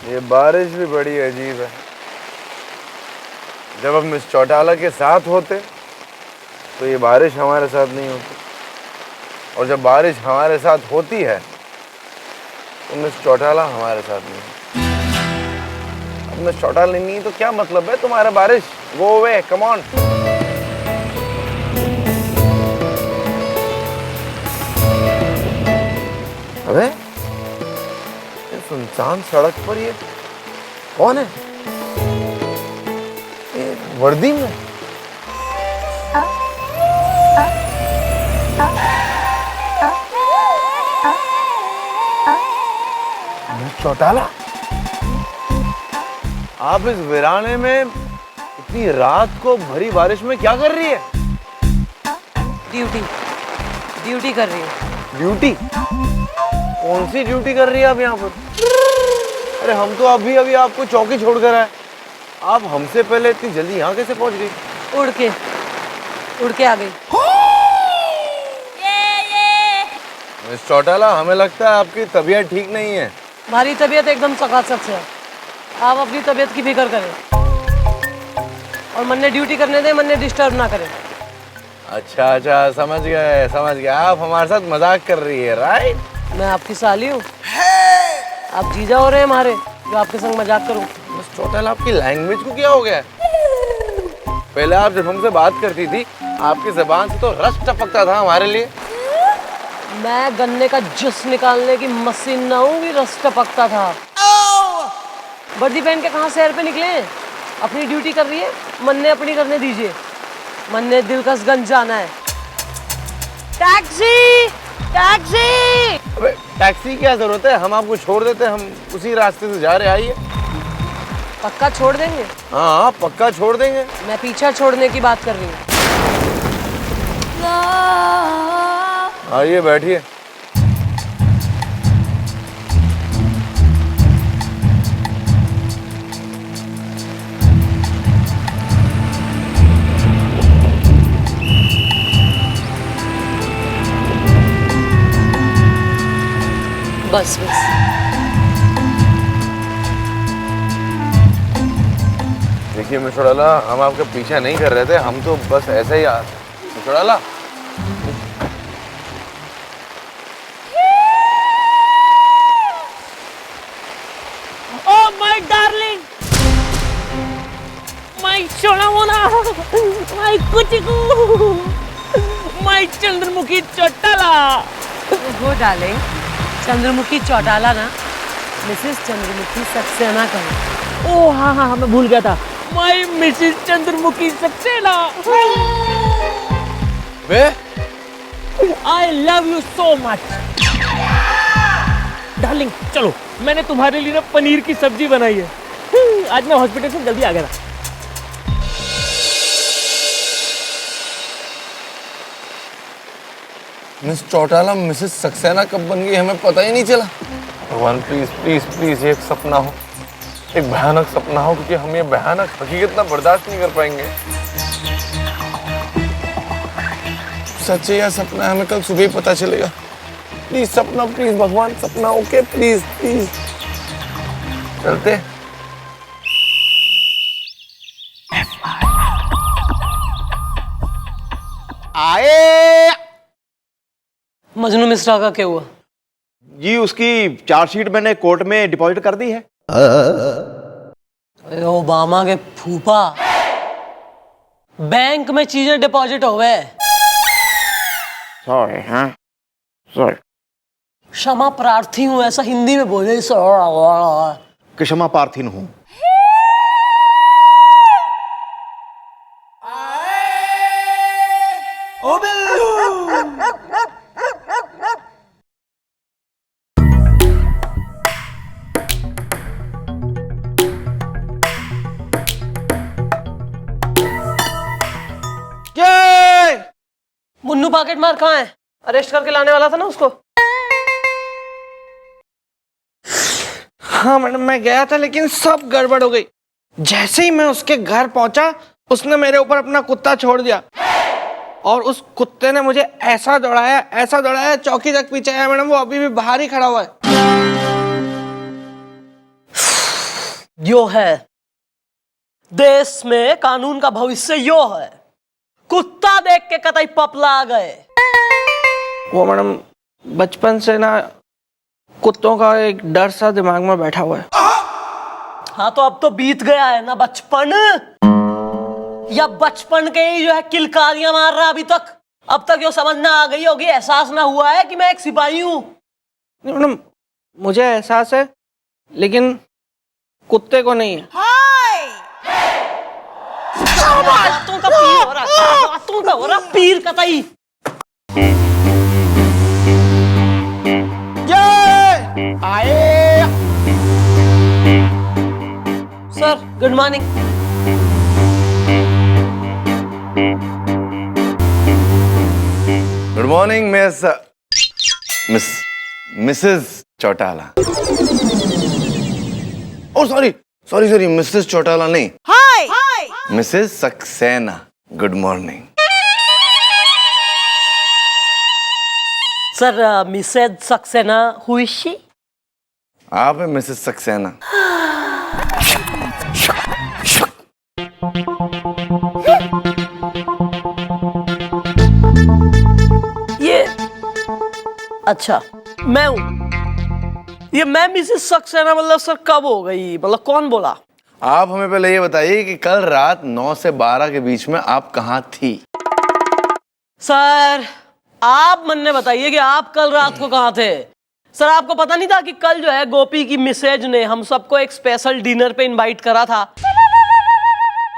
ये बारिश भी बड़ी अजीब है। जब हम मिस चौटाला के साथ होते तो ये बारिश हमारे साथ नहीं होती, और जब बारिश हमारे साथ होती है तो मिस चौटाला हमारे साथ नहीं होती। अब मिस चौटाला नहीं तो क्या मतलब है तुम्हारा बारिश? Go away, come on. अबे ये सुनसान सड़क पर ये कौन है? ये वर्दी में? मिस चौटाला, आप इस वीराने में इतनी रात को भरी बारिश में क्या कर रही है? ड्यूटी कर रही है। ड्यूटी? कौन सी ड्यूटी कर रही है आप यहाँ पर? अरे हम तो अभी अभी आपको चौकी छोड़कर आए, आप हमसे पहले इतनी जल्दी यहाँ कैसे पहुँच गई? उड़ के आ गई। मिस चौटाला, हमें लगता है आपकी तबीयत ठीक नहीं है। हमारी तबीयत एकदम चकाचक से है। आप अपनी तबीयत की फिक्र करें और मन ने ड्यूटी करने दें, मन ने डिस्टर्ब ना करें। अच्छा, समझ गए। आप हमारे साथ मजाक कर रही है, राइट? मैं आपकी साली हूँ, आप जीजा हो रहे हैं हमारे, जो आपके संग मजाक करूँ। मिस चौटाला, आपकी लैंग्वेज को क्या हो गया? पहले आप जब हमसे बात करती थी आपकी जबान से तो रस टपकता था हमारे लिए। मैं गन्ने का जूस निकालने की मशीन ना हूँ कि रस टपकता था। वर्दी पहन के कहाँ शहर पे निकले? अपनी ड्यूटी कर रही है, मन ने अपनी करने दीजिए। मन ने दिलकशगंज जाना है। टैक्सी! अबे टैक्सी की क्या जरूरत है? हम आपको छोड़ देते हैं, हम उसी रास्ते से जा रहे। आइए। पक्का छोड़ देंगे? हाँ, पक्का छोड़ देंगे। मैं पीछा छोड़ने की बात कर रही हूँ। आइए, बैठिए। बस देखिए मिस चौटाला, हम आपका पीछा नहीं कर रहे थे, हम तो बस ऐसे ही miss Chautala, oh my darling, my सोना मोना, माय कुचिकू, माय चंद्रमुखी चौटाला। वो डार्लिंग, चंद्रमुखी चौटाला ना, मिसेस चंद्रमुखी सक्सेना कहो। ओह हाँ, मैं भूल गया था। My Mrs Chandramukhi Saxena. Way I love you so much. Darling चलो, मैंने तुम्हारे लिए ना पनीर की सब्जी बनाई है। आज मैं हॉस्पिटल से जल्दी आ गया था। मिस चौटाला मिसेस सक्सेना कब बन गई हमें पता ही नहीं चला। भगवान प्लीज प्लीज प्लीज एक सपना हो, एक भयानक सपना हो, क्योंकि हम ये भयानक हकीकत ना बर्दाश्त नहीं कर पाएंगे। सच है या सपना है, हमें कल सुबह ही पता चलेगा। प्लीज सपना, प्लीज भगवान, सपना। Okay please please. चलते। आए मजनू मिश्रा का क्या हुआ? जी, उसकी चार्जशीट मैंने कोर्ट में डिपॉजिट कर दी है। ओबामा के फूफा, बैंक में चीजें डिपॉजिट हो गए। सॉरी। हाँ सॉरी। क्षमा प्रार्थी हूँ, ऐसा हिंदी में बोले। क्षमा प्रार्थी हूँ। मुन्नू पॉकेट मार कहाँ है? अरेस्ट करके लाने वाला था ना उसको। हाँ मैडम, मैं गया था लेकिन सब गड़बड़ हो गई। जैसे ही मैं उसके घर पहुंचा, उसने मेरे ऊपर अपना कुत्ता छोड़ दिया और उस कुत्ते ने मुझे ऐसा दौड़ाया, चौकी तक पीछे आया। मैडम वो अभी भी बाहर ही खड़ा हुआ है। यो है, देश में कानून का भविष्य यो है। कुत्ता देख के कतई पपला आ गए। वो मैडम बचपन से ना कुत्तों का एक डर सा दिमाग में बैठा हुआ है। हाँ तो अब तो बीत गया है ना बचपन, या बचपन के ही जो है किलकारियां मार रहा अभी तक। अब तक यो समझ ना आ गई होगी, एहसास ना हुआ है कि मैं एक सिपाही हूं। नहीं मैडम, मुझे एहसास है लेकिन कुत्ते को नहीं है। बातों का पीर हो रहा, बातों का हो रहा पीर कतई। आए sir good morning. Good morning Mrs Chautala. Oh sorry sorry sorry, Mrs Chautala नहीं, Mrs Saxena. Good morning. Sir Mrs Saxena, who is she? आप है मिसेस सक्सेना। ये अच्छा मैं हूं। ये मैं मिसेस सक्सेना मतलब सर कब हो गई, मतलब कौन बोला? आप हमें पहले ये बताइए कि कल रात 9 से 12 के बीच में आप कहाँ थी? सर आप मन ने बताइए कि आप कल रात को कहाँ थे। सर आपको पता नहीं था कि कल जो है गोपी की मिसेज ने हम सबको एक स्पेशल डिनर पे इनवाइट करा था?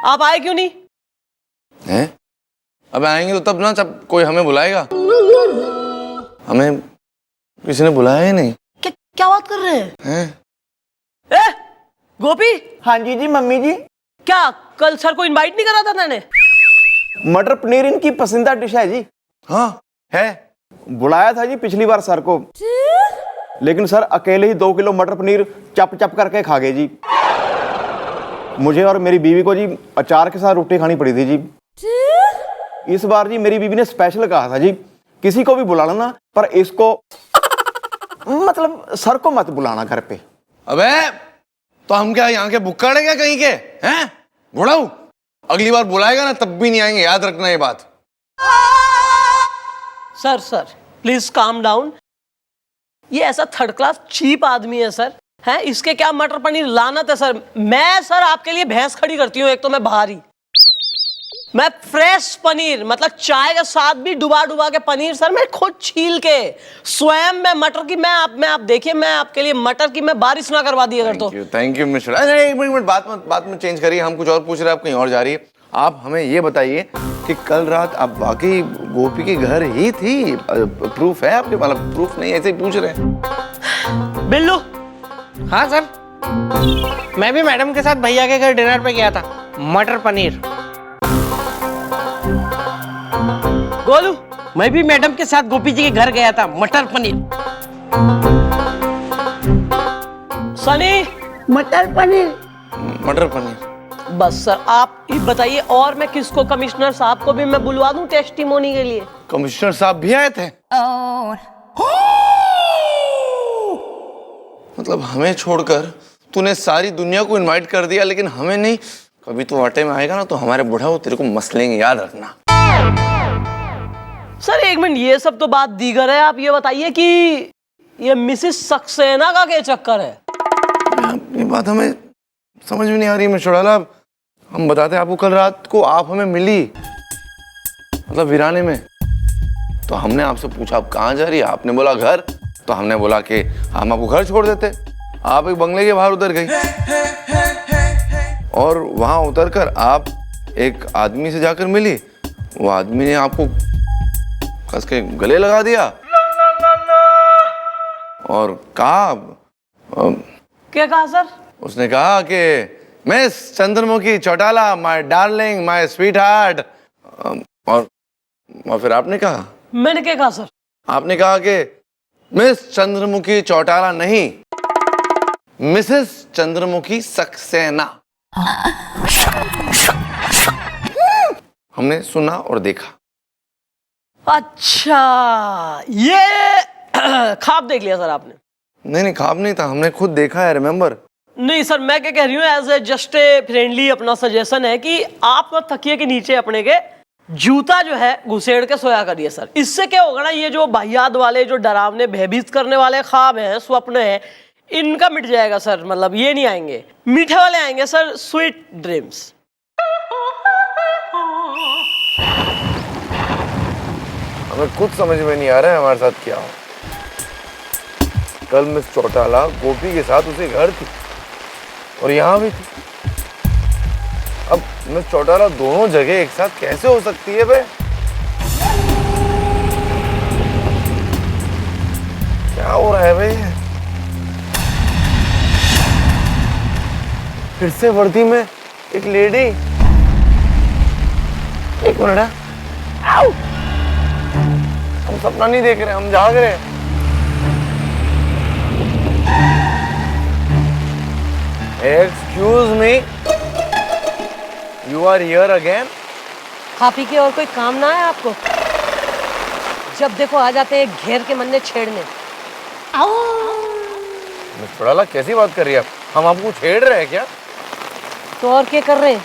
आप आए क्यों नहीं? हैं? अब आएंगे तो तब ना, जब कोई हमें बुलाएगा। हमें किसी ने बुलाया ही नहीं। क्या बात कर रहे हैं? हैं? गोपी, हाँ जी जी मम्मी जी। क्या कल सर को इनवाइट नहीं करा था मैंने? मटर पनीर इनकी पसंदीदा डिश है जी। हाँ है। बुलाया था जी पिछली बार सर को, लेकिन सर अकेले ही 2 किलो मटर पनीर चप चप करके खा गए जी। मुझे और मेरी बीवी को जी अचार के साथ रोटी खानी पड़ी थी जी। इस बार जी मेरी बीवी ने स्पेशल कहा था जी, किसी को भी बुला लेना पर इसको मतलब सर को मत बुलाना घर पे। अबे तो हम क्या यहाँ के बुक्कड़ क्या कहीं के हैं? बुढ़ाऊ अगली बार बुलाएगा ना तब भी नहीं आएंगे, याद रखना ये बात। Sir please calm down. ये ऐसा थर्ड क्लास चीप आदमी है सर, है इसके क्या मटर पनीर लानत है सर। मैं सर आपके लिए भैंस खड़ी करती हूँ, एक तो मैं बाहरी, मैं फ्रेश पनीर मतलब चाय के साथ भी डुबा डुबा के पनीर सर मैं खुद छील के स्वयं में मटर की आप देखिए, मैं आपके लिए मटर की मैं बारिश ना करवा दी अगर तो। Thank you mister. अरे एक मिनट बात में चेंज करिए, हम कुछ और पूछ रहे हैं, आप कहीं और जा रही है। आप हमें ये बताइए कि कल रात आप वाकई गोपी के घर ही थी? प्रूफ है आपके? मतलब प्रूफ नहीं, ऐसे ही पूछ रहे हैं। बिल्लू। हाँ सर, मैं भी मैडम के साथ भैया के घर डिनर पे गया था, मटर पनीर। गोलू। मैं भी मैडम के साथ गोपी जी के घर गया था, मटर पनीर। सनी। मटर पनीर। बस सर आप ये बताइए, और मैं किसको, कमिश्नर साहब को भी मैं बुलवा दूं टेस्टिमोनी के लिए? कमिश्नर साहब भी आए थे? मतलब हमें छोड़कर तूने सारी दुनिया को इनवाइट कर दिया, लेकिन हमें नहीं। कभी तू आटे में आएगा ना तो हमारे बुढ़ा वो तेरे को मसलेंगे, याद रखना। सर एक मिनट, ये सब तो बात दीगर है, आप ये बताइए कि ये मिसेस सक्सेना का क्या चक्कर है? ये बात हमें समझ में नहीं आ रही मिस्टर चौटाला। हम बताते हैं आपको, कल रात को आप हमें मिली मतलब वीराने में, तो हमने आपसे पूछा आप कहाँ जा रही है? आपने बोला घर, तो हमने बोला कि हम आपको घर छोड़ देते। आप एक बंगले के बाहर उतर गई और वहां उतरकर आप एक आदमी से जाकर मिली। वो आदमी ने आपको कस के गले लगा दिया और कहा क्या कहा सर? उसने कहा कि miss Chandramukhi Chautala, my darling, my sweet heart. और फिर आपने कहा? मैंने क्या कहा सर? आपने कहा कि मिस चंद्रमुखी चौटाला नहीं, मिसेस चंद्रमुखी सक्सेना। हमने सुना और देखा। अच्छा, ये ख्वाब देख लिया सर आपने? नहीं ख्वाब नहीं था, हमने खुद देखा है, रिमेम्बर। नहीं सर, मैं क्या कह रही हूँ, as a just a friendly अपना सजेशन है कि आप ना तकिए के नीचे अपने के जूता जो है घुसेड़ के सोया करिए सर। इससे क्या होगा ना, ये जो वाहियात वाले, जो डरावने भयभीत करने वाले ख्वाब हैं, स्वप्न हैं, इनका मिट जाएगा सर। मतलब ये नहीं आएंगे, मीठे वाले आएंगे सर, स्वीट ड्रीम्स। हमें कुछ समझ में नहीं आ रहा है हमारे साथ क्या हो। कल मिस चौटाला गोपी के साथ उसे घर थी और यहाँ भी थी। अब मिस चौटाला दोनों जगह एक साथ कैसे हो सकती है बे? क्या हो रहा है बे? फिर से वर्दी में एक लेडी। एक मिनट, हम सपना नहीं देख रहे, हम जाग रहे हैं। Excuse me, you are here again? खा पी के और कोई काम ना है आपको? जब देखो आ जाते हैं घेर के मन्ने छेड़ने। मिस चौटाला कैसी बात कर रही है आप? हम आपको छेड़ रहे हैं क्या? तो और क्या कर रहे हैं?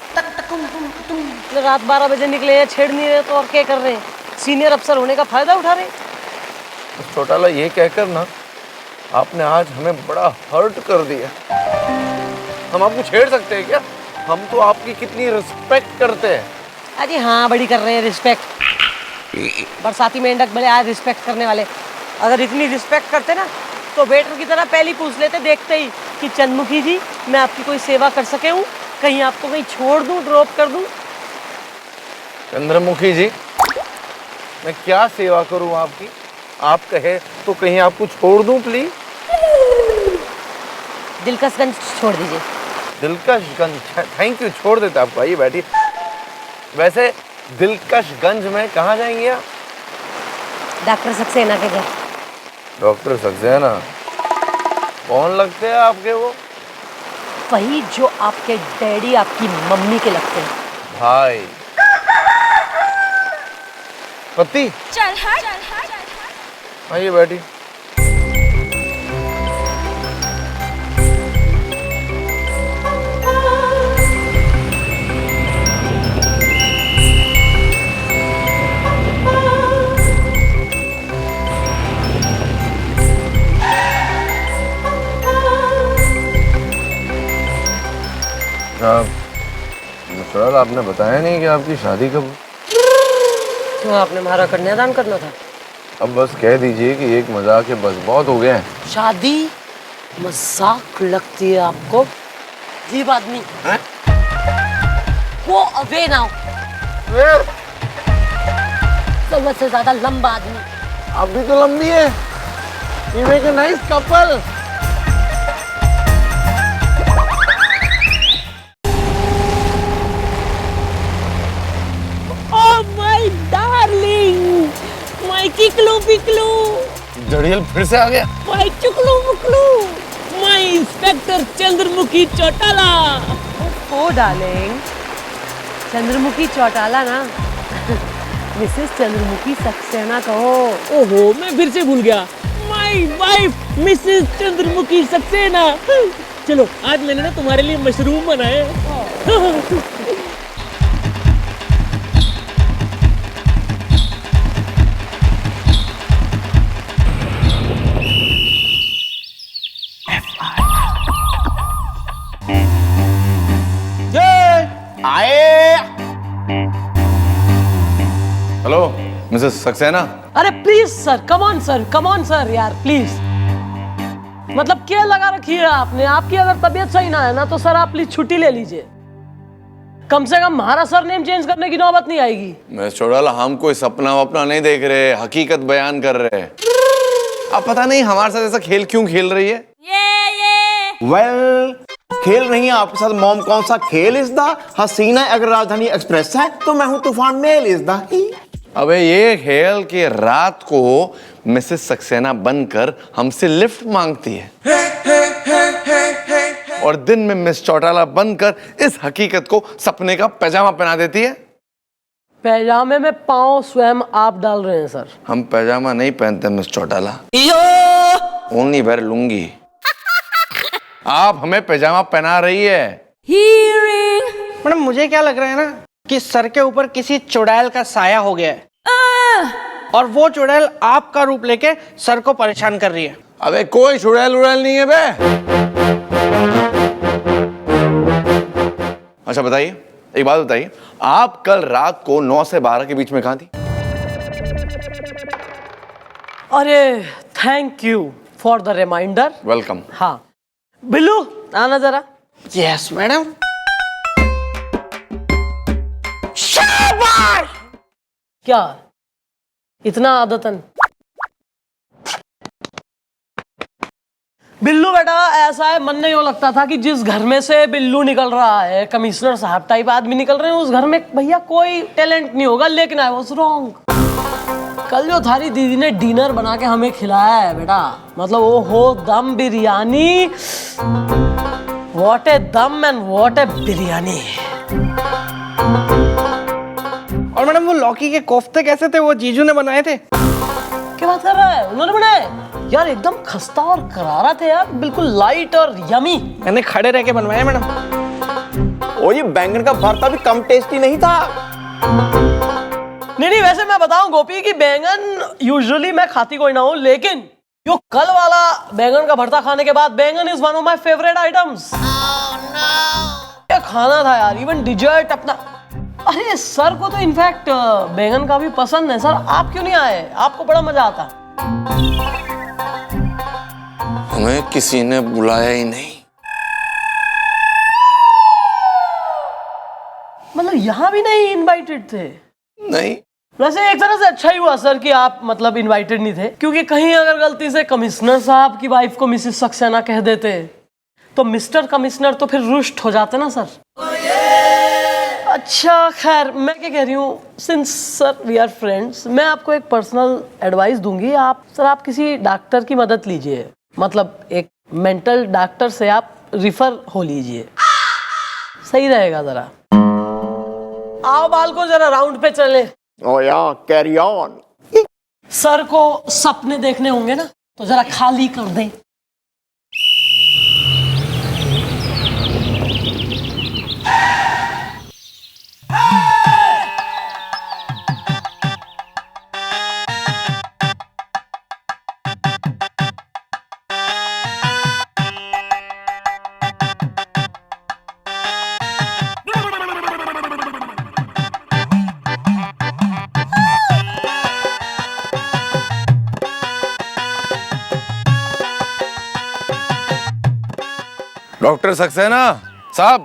रात 12 बजे निकले हैं, छेड़ नहीं रहे तो और क्या कर रहे हैं? सीनियर अफसर होने का फायदा उठा रहे हैं। मिस चौटाला ये कहकर ना आपने आज हमें बड़ा हर्ट कर दिया। हम आपको छेड़ सकते हैं क्या? हम तो आपकी कितनी रिस्पेक्ट करते हैं। अजी हाँ, बड़ी कर रहे हैं रिस्पेक्ट। बरसाती मेंढक भले आज रिस्पेक्ट करने वाले। अगर इतनी रिस्पेक्ट करते ना तो वेटर की तरह पहले पूछ लेते देखते ही कि चंद्रमुखी जी, मैं आपकी कोई सेवा कर सके हूँ? कहीं आपको कहीं छोड़ दूँ, ड्रॉप कर दूँ? चंद्रमुखी जी, मैं क्या सेवा करूँ आपकी? आप कहे तो कहीं आपको छोड़ दूँ प्लीज? दिलकशगंज छोड़ दीजिए। दिलकशगंज, थैंक यू, छोड़ देते आपको। आइए बैठिए। वैसे दिलकशगंज में कहाँ जाएंगे आप? डॉक्टर सक्सेना के घर। डॉक्टर सक्सेना? कौन लगते हैं आपके वो? वही जो आपके डैडी आपकी मम्मी के लगते हैं। भाई पति? चल हट। आइए बैठिए। चौटाला, आपने बताया नहीं कि आपकी शादी कब? क्यों, आपने हमारा कन्यादान करना था? अब बस कह दीजिए कि एक मजाक है, बस बहुत हो गया है। शादी मजाक लगती है आपको? अजीब आदमी हैं? वो अवे ना हो, जरूरत से ज्यादा लंबा आदमी। आप भी तो लंबी है। You make a nice couple. My darling, my किकलू पिकलू, जड़ियल फिर से आ गया। माय चुकलू मुकलू, my inspector Chandramukhi Chautala. Oh darling, Chandramukhi Chautala ना मिसेस चंद्रमुखी सक्सेना कहो। ओहो, मैं फिर से भूल गया। My wife Mrs Chandramukhi Saxena. चलो, आज मैंने ना तुम्हारे लिए मशरूम बनाए। Hello Mrs Saxena. अरे please sir, come on sir यार, प्लीज। मतलब क्या लगा रखी है आपने? आपकी अगर तबीयत सही ना है ना तो सर आप प्लीज छुट्टी ले लीजिए। कम से कम हमारा सरनेम चेंज करने की नौबत नहीं आएगी। मिस चौटाला, हम कोई सपना वपना नहीं देख रहे, हकीकत बयान कर रहे हैं। आप पता नहीं हमारे साथ ऐसा खेल क्यों खेल रही है? वेल, खेल रही है आपके साथ मॉम। कौन सा खेल इस दा? हसीना अगर राजधानी एक्सप्रेस है तो मैं हूं तूफान मेल इस दा। अबे ये खेल कि रात को मिसेस सक्सेना बनकर हमसे लिफ्ट मांगती है और दिन में मिस चौटाला बनकर इस हकीकत को सपने का पैजामा पहना देती है। पैजामे में पाँव स्वयं आप डाल रहे हैं सर। हम पैजामा नहीं पहनते miss Chautala, only wear lungi. आप हमें पैजामा पहना रही है। मैडम मुझे क्या लग रहा है ना कि सर के ऊपर किसी चुड़ैल का साया हो गया है और वो चुड़ैल आपका रूप लेके सर को परेशान कर रही है। अबे कोई चुड़ैल उड़ैल नहीं है बे। अच्छा बताइए, एक बात बताइए, आप कल रात को 9 से 12 के बीच में कहाँ थी? अरे thank you for the reminder. Welcome. हाँ बिल्लू आना जरा। Yes madam. क्या इतना आदतन? बिल्लू बेटा ऐसा है, मन नहीं हो लगता था कि जिस घर में से बिल्लू निकल रहा है, कमिश्नर साहब टाइप आदमी निकल रहे हैं, उस घर में भैया कोई टैलेंट नहीं होगा। लेकिन आई वाज रॉन्ग। कल जो थारी दीदी ने डिनर बना के हमें खिलाया है बेटा, मतलब वो हो दम biryani. What A them and what ए बिरयानी। और मैडम वो लौकी के कोफ्ते कैसे थे? वो जीजू ने बनाए थे। क्या बात कर रहा है? उन्होंने बनाए? यार एकदम खस्ता और करारा थे यार, बिल्कुल लाइट और यमी। मैंने खड़े रह के बनवाया मैडम। और ये बैंगन का भरता भी कम टेस्टी नहीं था। नहीं वैसे मैं बताऊं गोपी कि बैंगन यूजुअली मैं खाती कोई ना हूं, लेकिन जो कल वाला बैंगन का भरता खाने के बाद बैंगन is one of my favourite items. क्या खाना था यार, इवन डिजर्ट अपना। अरे सर को तो इनफैक्ट बैंगन का भी पसंद है। सर आप क्यों नहीं आए? आपको बड़ा मजा आता। हमें किसी ने बुलाया ही नहीं। मतलब यहाँ भी नहीं इनवाइटेड थे? नहीं। वैसे एक तरह से अच्छा ही हुआ सर कि आप मतलब इनवाइटेड नहीं थे, क्योंकि कहीं अगर गलती से कमिश्नर साहब की वाइफ को मिसेस सक्सेना कह देते तो मिस्टर कमिश्नर तो फिर रुष्ट हो जाते ना सर। अच्छा खैर मैं क्या कह रही हूँ, since sir we are friends, मैं आपको एक पर्सनल एडवाइस दूंगी। आप किसी डॉक्टर की मदद लीजिए, मतलब एक मेंटल डॉक्टर से आप रिफर हो लीजिए, सही रहेगा। जरा आओ बालको जरा राउंड पे चले। ओ या कैरी ऑन। सर को सपने देखने होंगे ना, तो जरा खाली कर दे। Doctor Saxena sahab.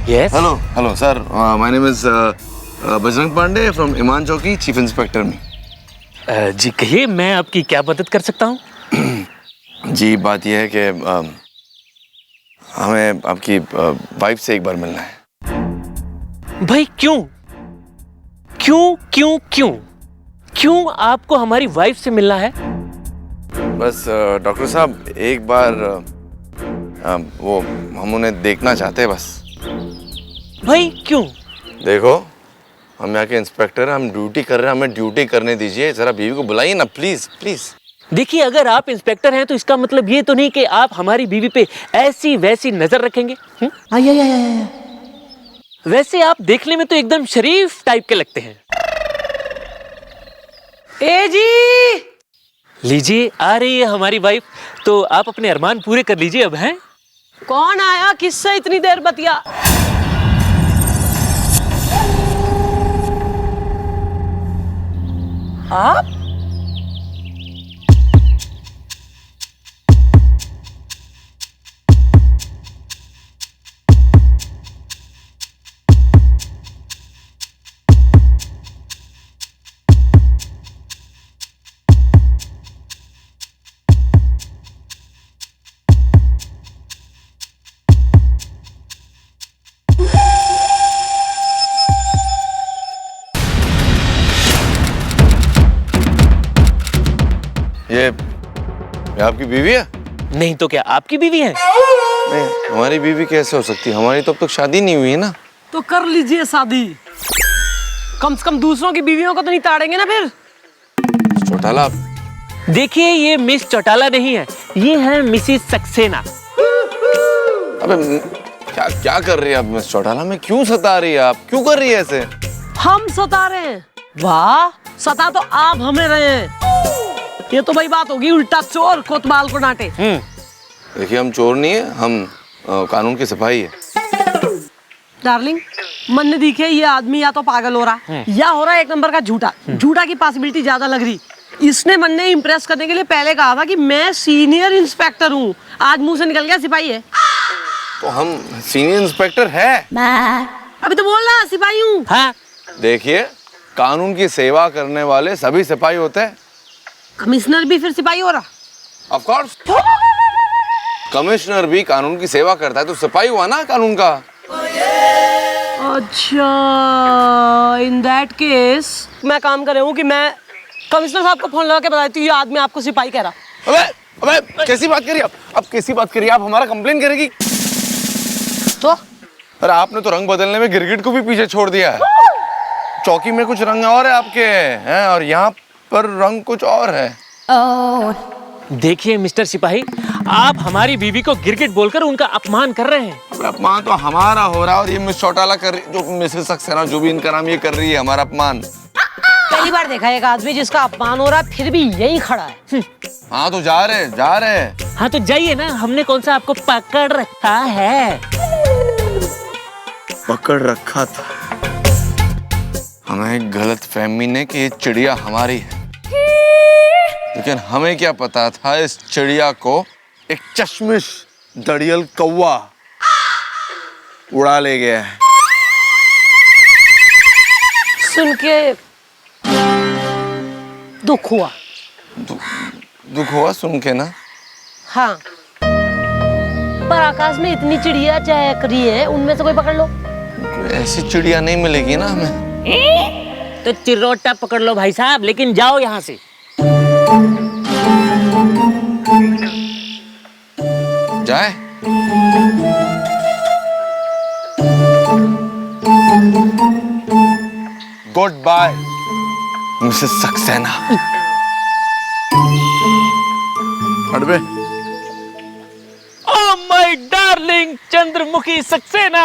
Yes. Hello sir, my name is Bajrang Pandey from Iman चौकी, चीफ इंस्पेक्टर में। जी कहिए, मैं आपकी क्या मदद कर सकता हूँ? जी बात यह है कि हमें आपकी वाइफ से एक बार मिलना है। भाई क्यों क्यों क्यों क्यों क्यों आपको हमारी वाइफ से मिलना है? बस डॉक्टर साहब एक बार वो हम उन्हें देखना चाहते हैं बस। भाई क्यों? देखो हम यहाँ के इंस्पेक्टर हैं, हम ड्यूटी कर रहे हैं, हमें ड्यूटी करने दीजिए। जरा बीवी को बुलाइए ना प्लीज प्लीज। देखिए, अगर आप इंस्पेक्टर हैं तो इसका मतलब ये तो नहीं कि आप हमारी बीवी पे ऐसी वैसी नजर रखेंगे। वैसे आप देखने में तो एकदम शरीफ टाइप के लगते हैं। ए जी लीजिए, आ रही है हमारी वाइफ, तो आप अपने अरमान पूरे कर लीजिए अब। हैं कौन आया, किससे इतनी देर बतिया? आप? ये आपकी बीवी है? नहीं तो क्या आपकी बीवी है? नहीं, हमारी बीवी कैसे हो सकती है? हमारी तो अब तक शादी नहीं हुई है ना। तो कर लीजिए शादी। कम से कम दूसरों की बीवियों को तो नहीं ताड़ेंगे ना फिर। चौटाला, देखिए ये मिस चौटाला नहीं है, ये है मिसिस सक्सेना। अबे क्या क्या कर रही है आप मिस चौटाला? में क्यों सता रही है आप? क्यों कर रही है ऐसे? हम सता रहे हैं? वाह, सता तो आप हमें रहे हैं। ये तो भाई बात होगी उल्टा चोर कोतवाल को डांटे। देखिए हम चोर नहीं है, हम कानून के सिपाही है। डार्लिंग, मन ने दिखे ये आदमी या तो पागल हो रहा या हो रहा है एक नंबर का झूठा। झूठा की पॉसिबिलिटी ज्यादा लग रही। इसने मन ने इम्प्रेस करने के लिए पहले कहा था कि मैं सीनियर इंस्पेक्टर हूँ, आज मुंह से निकल गया सिपाही है। तो हम सीनियर इंस्पेक्टर है। अभी तो बोल रहा सिपाही हूँ। हाँ देखिए कानून की सेवा करने वाले सभी सिपाही होते हैं। कमिश्नर भी फिर सिपाही हो रहा? ऑफ कोर्स, कमिश्नर भी कानून की सेवा करता है तो सिपाही हुआ ना कानून का। अच्छा, इन दैट केस मैं काम कर रहा हूँ कि मैं कमिश्नर साहब को फोन लगा के बता देती हूँ ये आदमी आपको सिपाही कह रहा। अबे अबे कैसी बात करिए आप कैसी बात करिए? आप हमारा कंप्लेन करेगी तो? अरे आपने तो रंग बदलने में गिरगिट को भी पीछे छोड़ दिया है। चौकी में कुछ रंग और है आपके हैं और यहाँ पर रंग कुछ और है। देखिए मिस्टर सिपाही, आप हमारी बीवी को गिरगिट बोलकर उनका अपमान कर रहे हैं। अबे अपमान तो हमारा हो रहा है और ये मिस चौटाला कर रही, जो मिसेस सक्सेना जो भी इनका नाम, ये कर रही है हमारा अपमान। पहली बार देखा एक आदमी जिसका अपमान हो रहा है फिर भी यही खड़ा है। हाँ तो जा रहे। हाँ तो जाइए ना, हमने कौन सा आपको पकड़ रखा है। पकड़ रखा था हमें गलत फहमी ने कि ये चिड़िया हमारी है, लेकिन हमें क्या पता था इस चिड़िया को एक चश्मिश दड़ियल कौवा उड़ा ले गया है। सुन के दुख हुआ। दुख हुआ सुन के ना। हाँ, पर आकाश में इतनी चिड़िया चहक रही है, उनमें से कोई पकड़ लो। ऐसी चिड़िया नहीं मिलेगी ना हमें। तो चिरोटा पकड़ लो भाई साहब, लेकिन जाओ यहाँ से। जाए? Good bye Mrs Saxena. हटबे। Oh my darling Chandramukhi Saxena.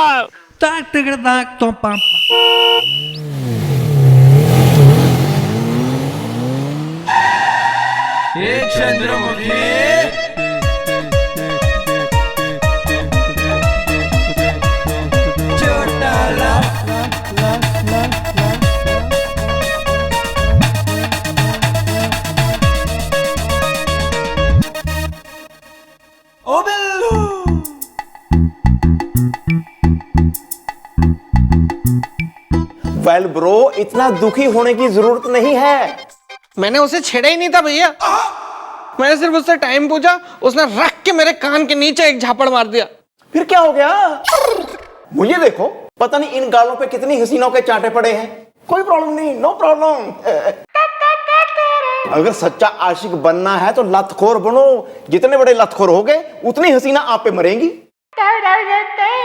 Well bro, इतना दुखी होने की जरूरत नहीं है। मैंने उसे छेड़ा ही नहीं था भैया। मैंने सिर्फ उससे टाइम पूछा, उसने रख के मेरे कान के नीचे एक झापड़ मार दिया। फिर क्या हो गया? मुझे देखो, पता नहीं इन गालों पे कितनी हसीनों के चांटे पड़े हैं। कोई प्रॉब्लम नहीं, नो प्रॉब्लम। अगर सच्चा आशिक बनना है तो लतखोर बनो। जितने बड़े लतखोर होगे उतनी हसीना आप पे मरेंगी।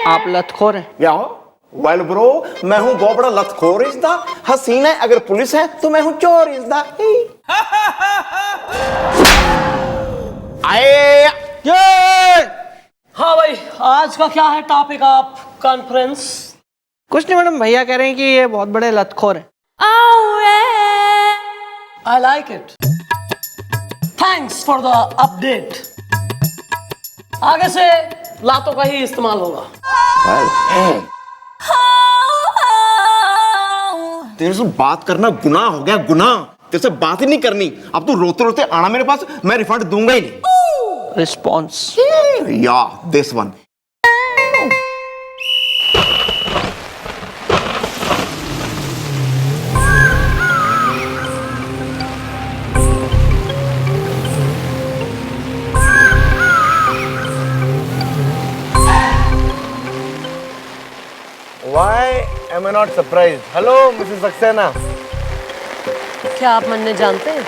आप लतखोर हैं। क्या हो? वेल ब्रो, मैं हूं बहुत बड़ा लतखोर इस दा। हसीना अगर पुलिस है तो मैं हूं चोर इस दा। आए हाँ भाई, आज का क्या है टॉपिक ऑफ कॉन्फ्रेंस? कुछ नहीं मैडम, भैया कह रहे हैं कि ये बहुत बड़े लतखोर हैं। I like it. Thanks for the update. आगे से लातों का ही इस्तेमाल होगा। तेरे से बात करना गुनाह हो गया, गुनाह। तेरे से बात ही नहीं करनी। अब तू रोते रोते आना मेरे पास, मैं रिफंड दूंगा ही नहीं। रिस्पॉन्स या this one. Why am I not surprised? Hello, Mrs. Saxena. क्या आप मन ने जानते हैं?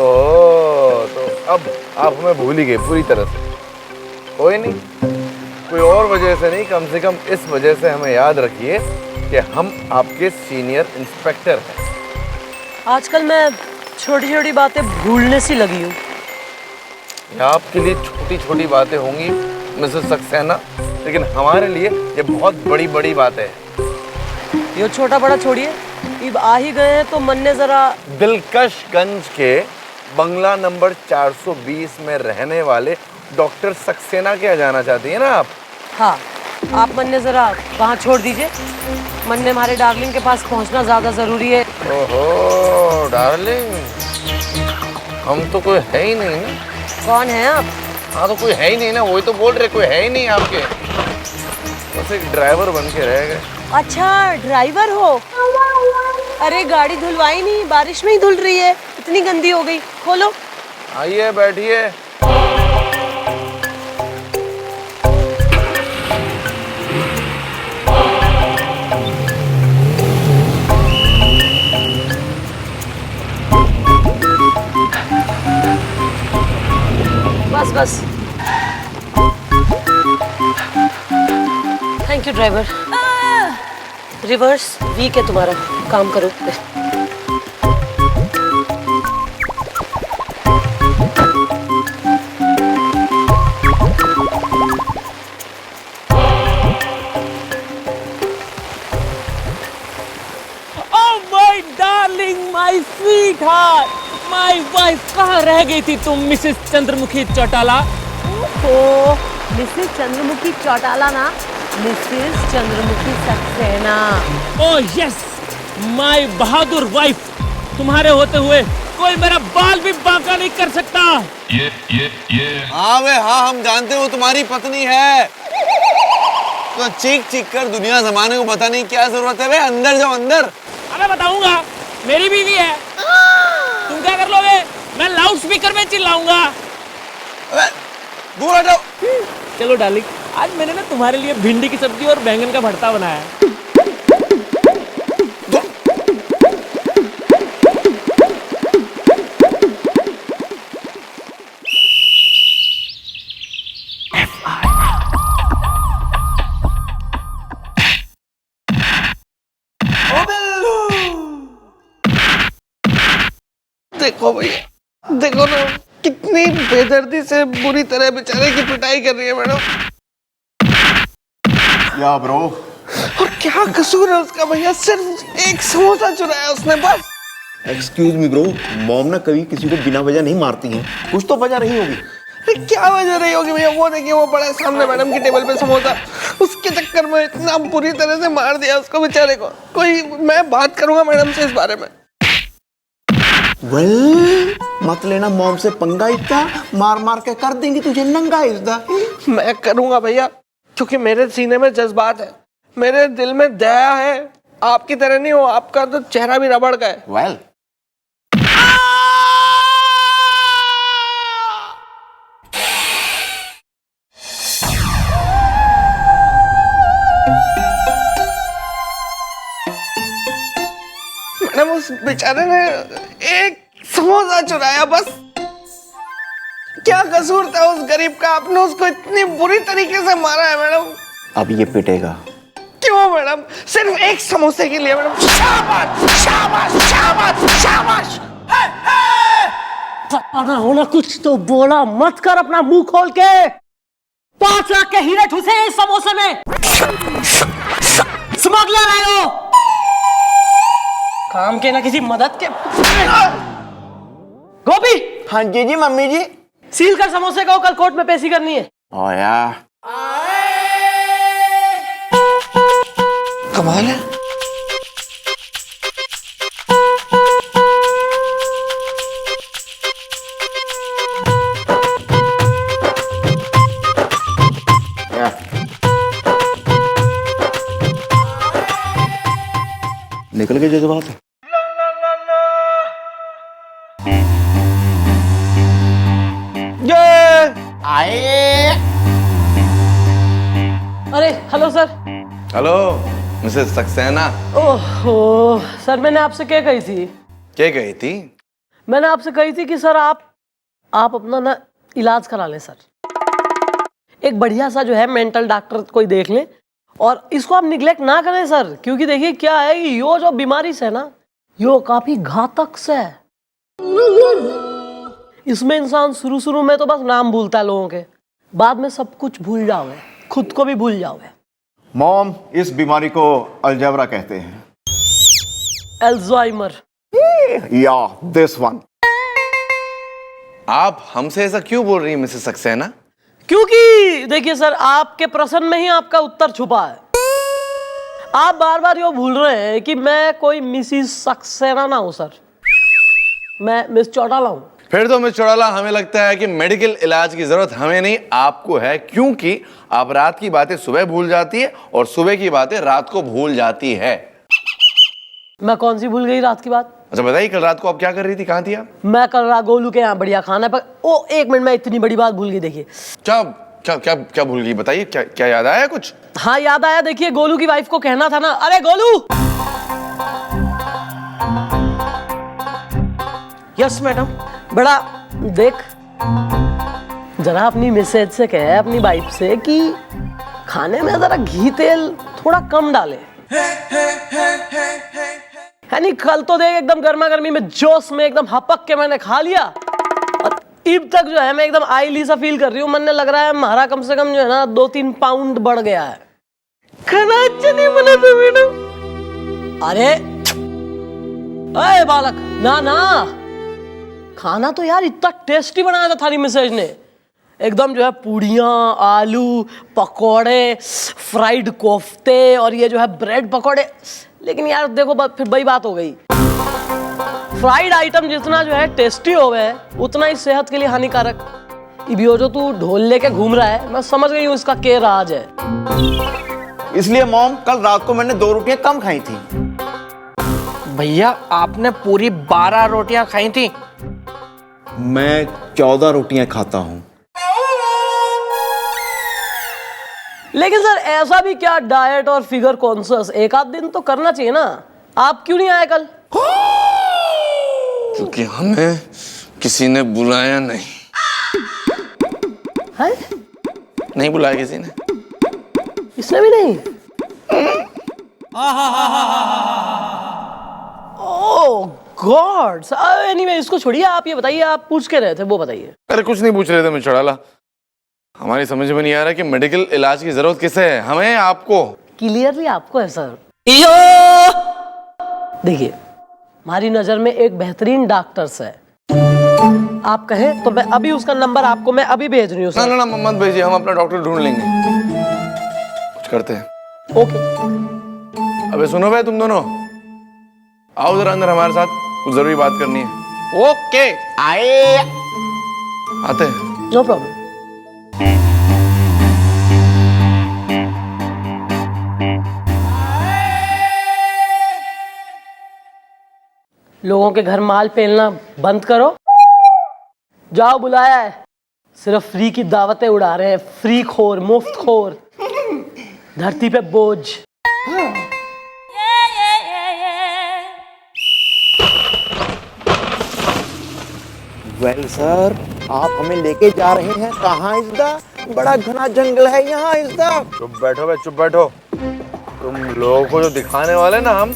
ओह, तो अब आप हमें भूल ही गए पूरी तरह से। कोई नहीं, कोई और वजह से नहीं, कम से कम इस वजह से हमें याद रखिए कि हम आपके सीनियर इंस्पेक्टर हैं। आजकल मैं छोटी छोटी बातें भूलने सी लगी हूँ। ये आपके लिए छोटी छोटी बातें होंगी मिसेस सक्सेना, लेकिन हमारे लिए ये बहुत बड़ी बड़ी बातें हैं। ये छोटा बड़ा छोड़िए, अब आ ही गए हैं तो मन ने जरा। दिलकशगंज के बंगला नंबर 420 में रहने वाले डॉक्टर सक्सेना के यहाँ जाना चाहती है ना आप? हाँ, आप मन ने जरा वहाँ छोड़ दीजिए। मन ने हमारे डार्लिंग के पास पहुँचना ज्यादा जरूरी है। ओहो डार्लिंग, हम तो कोई है ही नहीं ना। कौन है आप? हाँ तो कोई है ही नहीं ना, वही तो बोल रहे कोई है ही नहीं आपके, बस एक ड्राइवर बन के रह गए। अच्छा ड्राइवर हो? अरे गाड़ी धुलवाई नहीं, बारिश में ही धुल रही है, इतनी गंदी हो गई। खोलो। आइए बैठिए। बस बस। Thank you driver. Reverse week है तुम्हारा, काम करो। Oh my darling, my sweetheart, my wife, कहाँ रह गई थी तुम मिसेस चंद्रमुखी चौटाला? ओ मिसेस चंद्रमुखी चौटाला ना, Mrs Chandramukhi Saxena. Oh yes, my Bahadur wife. तुम्हारे होते हुए कोई मेरा बाल भी बांका नहीं कर सकता। हाँ वे हाँ, हम जानते हो तुम्हारी पत्नी है, तो चीख चीख कर दुनिया जमाने को पता नहीं क्या जरूरत है। वे अंदर जाओ अंदर। अरे बताऊंगा, मेरी बीवी है। तुम क्या कर लोगे? मैं लाउड स्पीकर में चिल्लाऊंगा। दूर हटो। चलो डार्लिंग, आज मैंने ना तुम्हारे लिए भिंडी की सब्जी और बैंगन का भरता बनाया है। देखो भैया, देखो ना कितनी बेदर्दी से बुरी तरह बेचारे की पिटाई कर रही है मैडम। या ब्रो, और क्या कसूर है उसका भैया? सिर्फ एक समोसा चुराया उसने बस। एक्सक्यूज मी ब्रो, मॉम ना कभी किसी को बिना वजह नहीं मारती हैं, कुछ तो वजह रही होगी। अरे क्या वजह रही होगी भैया? वो देखिए, वो पड़ा है सामने मैडम की टेबल पे समोसा, उसके चक्कर में इतना बुरी तरह से मार दिया उसको बेचारे को। कोई, मैं बात करूंगा मैडम से इस बारे में। वेल, मत लेना मॉम से पंगा, इतना मार मार के कर देंगी तुझे नंगा इज्दा। मैं करूंगा भैया, क्योंकि मेरे सीने में जज्बात है, मेरे दिल में दया है। आपकी तरह नहीं हो, आपका तो चेहरा भी रबड़ का है। वेल, मैडम उस बेचारे ने एक समोसा चुराया बस। क्या कसूर था उस गरीब का? आपने उसको इतनी बुरी तरीके से मारा है मैडम। अब ये पिटेगा। क्यों मैडम? सिर्फ एक समोसे के लिए मैडम। शाबाश शाबाश शाबाश शाबाश। पता होना कुछ तो बोला मत कर, अपना मुंह खोल के। 5 लाख के हीरे ठुसे इस समोसे में। स्मगलर है वो, काम के ना किसी मदद के। गोपी। हाँ जी जी मम्मी जी। सील कर समोसे को, कल कोर्ट में पेशी करनी है। ओ यार, कमाल है। निकल गए जज्बात। अरे hello sir. Hello Mrs Saxena. ओहो सर, मैंने आपसे क्या कही थी? क्या कही थी? मैंने आपसे कही थी कि सर आप अपना ना इलाज करा लें सर। एक बढ़िया सा जो है मेंटल डॉक्टर कोई देख ले, और इसको आप निग्लेक्ट ना करें सर, क्योंकि देखिए क्या है कि यो जो बीमारी से ना, यो काफी घातक से है। इसमें इंसान शुरू में तो बस नाम भूलता है लोगों के, बाद में सब कुछ भूल जाओगे, खुद को भी भूल जाओगे। मॉम, इस बीमारी को अल्जाइमर कहते हैं। अल्जाइमर या दिस वन। आप हमसे ऐसा क्यों बोल रही हैं मिसेस सक्सेना? क्योंकि देखिए सर, आपके प्रश्न में ही आपका उत्तर छुपा है। आप बार बार यो भूल रहे हैं कि मैं कोई मिसिस सक्सेना ना हूं सर, मैं मिस चौटाला हूं। फिर तो मिस चौटाला, हमें लगता है कि मेडिकल इलाज की जरूरत हमें नहीं आपको है, क्योंकि आप रात की बातें सुबह भूल जाती है और सुबह की बातें रात को भूल जाती है। मैं कौन सी भूल गई रात की बात? अच्छा बताइए, कल रात को आप क्या कर रही थी, कहाँ थी आप? मैं कल रात गोलू के यहाँ बढ़िया खाना पर। ओ एक मिनट, मैं इतनी बड़ी बात भूल गई। देखिए क्या क्या क्या क्या भूल गई, बताइए, क्या क्या याद आया कुछ? हाँ याद आया, देखिए गोलू की वाइफ को कहना था ना, अरे गोलू। Yes madam. बड़ा देख, जरा अपनी मिसेज से कहे, अपनी वाइफ से कि खाने में जरा घी तेल थोड़ा कम डाले। यानी कल तो देख एकदम गर्मा गर्मी में जोश में एकदम हपक के मैंने खा लिया, और अब तक जो है मैं एकदम आईली सा फील कर रही हूँ। मन लग रहा है हमारा कम से कम जो है ना 2-3 पाउंड बढ़ गया है। खाना अच्छा नहीं बना था मैडम। अरे अरे बालक, ना ना, खाना तो यार इतना टेस्टी बनाया था थारी मिसेज ने, एकदम जो है पूड़ियाँ, आलू, पकोड़े, फ्राइड कोफ्ते, और ये जो है ब्रेड पकोड़े। लेकिन यार देखो फिर वही बात हो गई, फ्राइड आइटम जितना जो है टेस्टी हो गए उतना ही सेहत के लिए हानिकारक। अब यो जो तू ढोल लेके घूम रहा है, मैं समझ गई हूँ इसका क्या राज है। इसलिए मॉम, कल रात को मैंने 2 रोटियां कम खाई थी। भैया आपने पूरी 12 रोटियां खाई थी। मैं 14 रोटियां खाता हूँ। लेकिन सर ऐसा भी क्या डाइट और फिगर कॉन्शियस, एक आध दिन तो करना चाहिए ना। आप क्यों नहीं आए कल? क्योंकि हमें किसी ने बुलाया नहीं है? नहीं बुलाया किसी ने। इसने भी नहीं? ओह गॉड। एनीवे इसको छोड़िए, आप ये बताइए, आप पूछ के रहे थे, वो बताइए। अरे कुछ नहीं पूछ रहे थे मिस चौटाला, हमारी समझ में नहीं आ रहा कि मेडिकल इलाज की जरूरत किसे है, हमें आपको? क्लियरली आपको है सर। देखिए हमारी नजर में एक बेहतरीन डॉक्टर है, आप कहें तो मैं अभी उसका नंबर आपको मैं अभी भेज रही हूँ सर। ना मत भेजिए, हम अपना डॉक्टर ढूंढ लेंगे, कुछ करते हैं। ओके। अबे सुनो भाई, तुम दोनों आओ जरा अंदर हमारे साथ, कुछ जरूरी बात करनी है। ओके आए। आते हैं। No problem. लोगों के घर माल पेलना बंद करो, जाओ, बुलाया है। सिर्फ फ्री की दावतें उड़ा रहे हैं, फ्री खोर, मुफ्त खोर, धरती पे बोझ। वेल सर, आप हमें लेके जा रहे हैं कहाँ? इसदा बड़ा घना जंगल है यहाँ। इसदा चुप बैठो भाई, चुप बैठो। तुम लोगों को जो दिखाने वाले ना हम,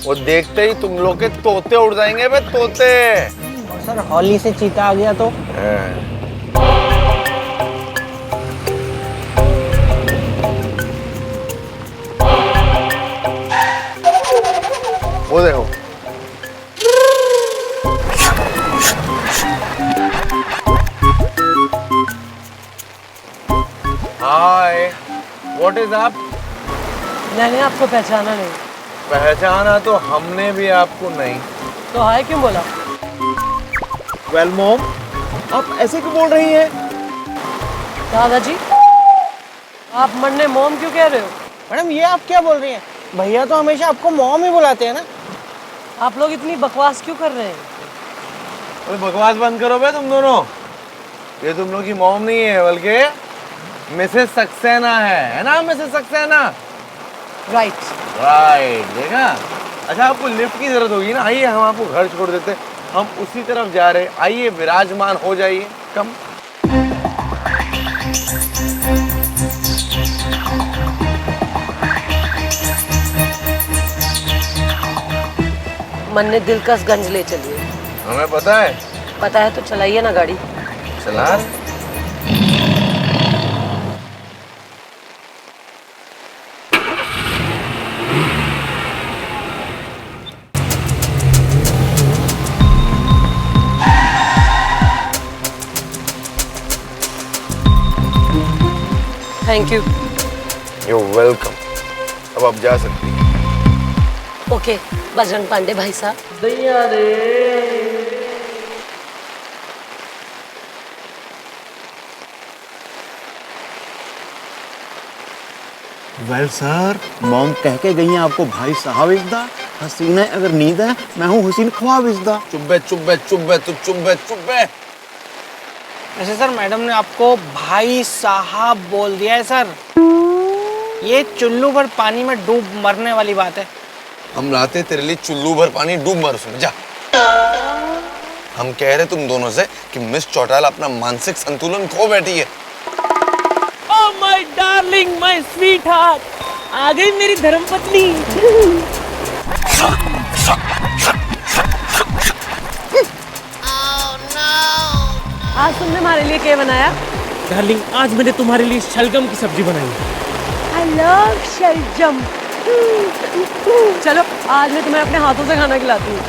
वो देखते ही तुम लोग के तोते उड़ जाएंगे बे, तोते। सर होली से चीता आ गया तो? वो देखो, हाय, व्हाट इज अप? मैंने आपको पहचाना नहीं। पहचाना तो हमने भी आपको नहीं। तो हाय क्यों बोला? वेल मॉम, आप ऐसे क्यों बोल रही हैं? दादाजी आप मरने मॉम क्यों कह रहे हो? मैडम ये आप क्या बोल रही हैं? भैया तो हमेशा आपको मॉम ही बुलाते हैं ना। आप लोग इतनी बकवास क्यों कर रहे हैं? अरे बकवास बंद करो बे तुम दोनों, ये तुम लोग की मॉम नहीं है बल्कि मिसेस सक्सेना है ना? Mrs Saxena, right. देखा? अच्छा आपको लिफ्ट की जरूरत होगी ना, आइए हम आपको घर छोड़ देते, हम उसी तरफ जा रहे, आइए विराजमान हो जाइए। कम मन्ने दिलकश ले चलिए। हमें पता है। पता है तो चलाइए ना गाड़ी। चला। Thank you. You welcome. अब आप जा सकती हैं। ओके बजरंग पांडे भाई साहब। वेल सर, मॉम कह के गई हैं आपको भाई साहब इज़दा, हसीन है अगर नींद है, मैं हूँ हुसैन ख्वाब इज़दा। चुप बे, चुप बे, चुप बे, तू चुप बे, चुप बे। वैसे सर मैडम ने आपको भाई साहब बोल दिया है सर। ये चुल्लू भर पानी में डूब मरने वाली बात है। हम लाते तेरे लिए चुल्लू भर पानी, डूब मर उसमें जा। हम कह रहे तुम दोनों से कि मिस चौटाला अपना मानसिक संतुलन खो बैठी है। Oh my darling, my sweetheart, आ गई मेरी धर्मपत्नी। आज तुमने हमारे लिए क्या बनाया? डार्लिंग, आज मैंने तुम्हारे लिए शलगम की सब्जी बनाई है। I love शलजम। चलो आज मैं तुम्हें अपने हाथों से खाना खिलाती हूँ।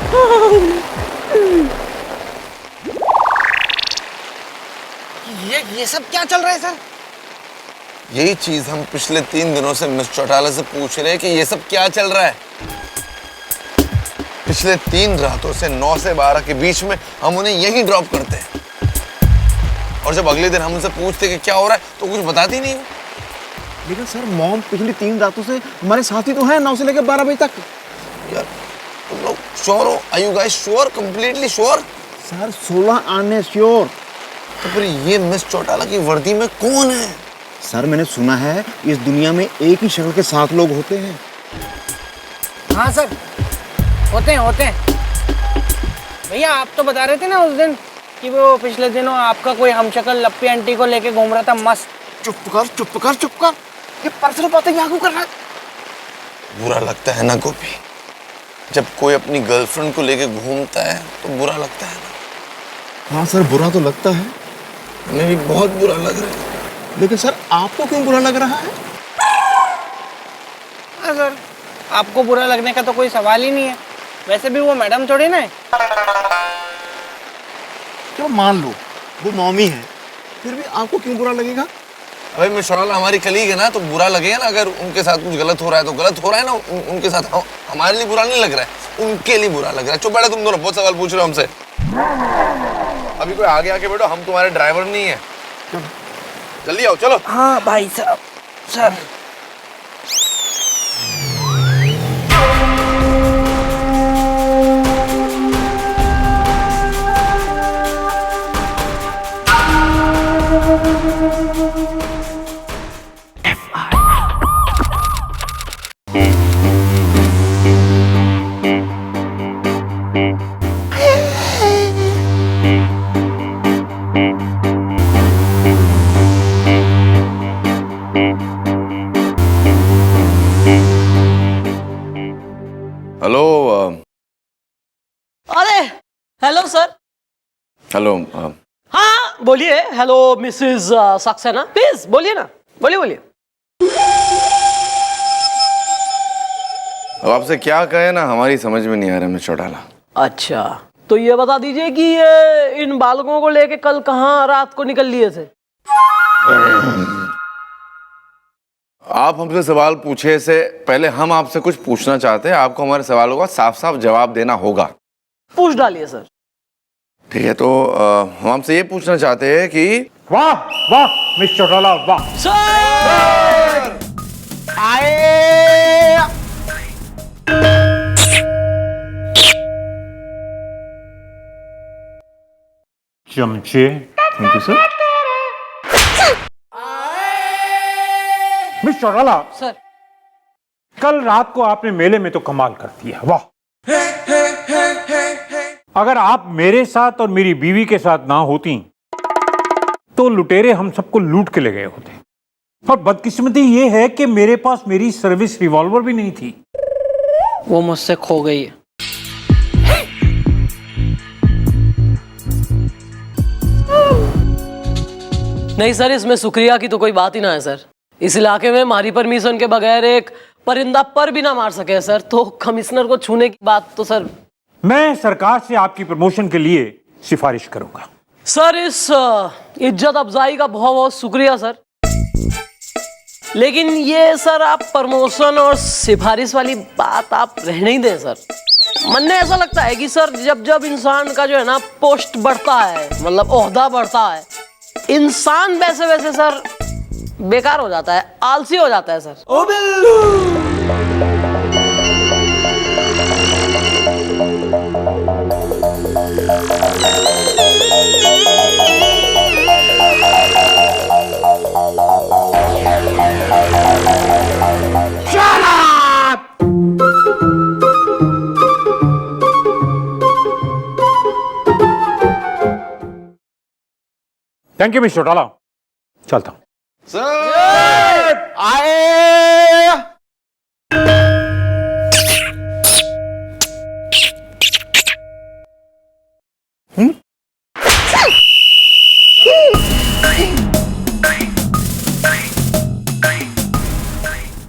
ये सब क्या चल रहा है सर? यही चीज हम पिछले 3 दिनों से मिस चौटाला से पूछ रहे हैं कि ये सब क्या चल रहा है। पिछले 3 रातों से 9 से 12 के बीच में हम उन्हें यही ड्रॉप करते हैं, और जब अगले दिन हम उनसे पूछते कि क्या हो रहा है तो कुछ बताती नहीं। लेकिन सर मॉम पिछली 3 रातों से हमारे साथ ही तो हैं, 9 से लेकर 12 बजे तक। यार तुम लोग श्योर हो? Are you guys sure? Completely sure? Sir 16 आने श्योर। तो फिर ये मिस चौटाला की वर्दी में कौन है? सर मैंने सुना है इस दुनिया में एक ही शक्ल के 7 लोग होते हैं। हाँ सर, होते हैं। भैया आप तो बता रहे थे ना उस दिन कि वो पिछले दिनों आपका कोई हमशक्ल लप्पी आंटी को लेके घूम रहा था मस्त। चुप कर। ये पर्सनल बातें यहाँ क्यों कर रहा है? बुरा लगता है ना गोपी, जब कोई अपनी गर्लफ्रेंड को लेके घूमता है तो बुरा लगता है ना। हाँ सर बुरा तो लगता है, हमें भी बहुत बुरा लग रहा है। लेकिन सर आपको क्यों बुरा लग रहा है? हाँ सर, आपको बुरा लगने का तो कोई सवाल ही नहीं है। वैसे भी वो मैडम थोड़ी ना है। चलो मान लो वो मॉमी है, फिर भी आपको क्यों बुरा लगेगा? अबे मिस चौटाला हमारी कलीग है ना, तो बुरा लगेगा ना। अगर उनके साथ कुछ गलत हो रहा है तो गलत हो रहा है ना उनके साथ। हमारे लिए बुरा नहीं लग रहा है, उनके लिए बुरा लग रहा है। चुप बैठो तुम दोनों, बहुत सवाल पूछ रहे हो हमसे। अभी कोई आगे आके बैठो, हम तुम्हारे ड्राइवर नहीं है। जल्दी आओ, चलो। हाँ भाई साहब। Sir hello. अरे हेलो सर। हेलो। हाँ बोलिए। हेलो मिसेस सक्सेना, प्लीज बोलिए ना, बोलिए। अब आपसे क्या कहे ना, हमारी समझ में नहीं आ रहा मिस चौटाला। अच्छा तो ये बता दीजिए कि ये इन बालकों को लेके कल कहाँ रात को निकल लिए थे? आप हमसे सवाल पूछे से पहले हम आपसे कुछ पूछना चाहते हैं। आपको हमारे सवालों का साफ साफ जवाब देना होगा। पूछ डालिए सर। ठीक है, तो हम आपसे ये पूछना चाहते हैं कि वाह वाह मिस चौटाला वाह। सर चमचे। Thank you sir. Miss Chautala, sir कल रात को आपने मेले में तो कमाल कर दिया, वाह। अगर आप मेरे साथ और मेरी बीवी के साथ ना होती तो लुटेरे हम सबको लूट के ले गए होते। और बदकिस्मती ये है कि मेरे पास मेरी सर्विस रिवॉल्वर भी नहीं थी। वो मुझसे खो गई है। नहीं सर, इसमें शुक्रिया की तो कोई बात ही ना है सर। इस इलाके में हमारी परमिशन के बगैर एक परिंदा पर भी ना मार सके सर, तो कमिश्नर को छूने की बात तो सर। मैं सरकार से आपकी प्रमोशन के लिए सिफारिश करूंगा। सर इस इज्जत अफजाई का बहुत बहुत शुक्रिया सर, लेकिन ये सर आप प्रमोशन और सिफारिश वाली बात आप रहने ही दें सर। मन में ऐसा लगता है कि सर जब जब इंसान का जो है ना पोस्ट बढ़ता है, मतलब ओहदा बढ़ता है, इंसान वैसे वैसे सर बेकार हो जाता है, आलसी हो जाता है sir. Oh thank you mister Chautala, चलता हूं। सर आए।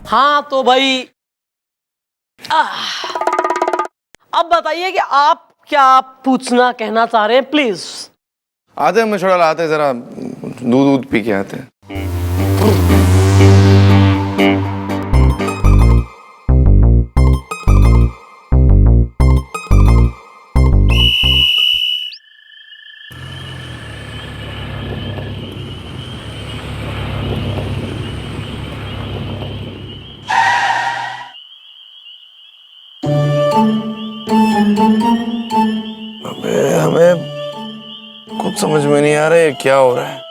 हाँ तो भाई अब बताइए कि आप क्या पूछना कहना चाह रहे हैं, प्लीज। आते हैं मिस्टर चौटाला, आते हैं, जरा दूध पी के आते हैं। हमें कुछ समझ में नहीं आ रहा है क्या हो रहा है।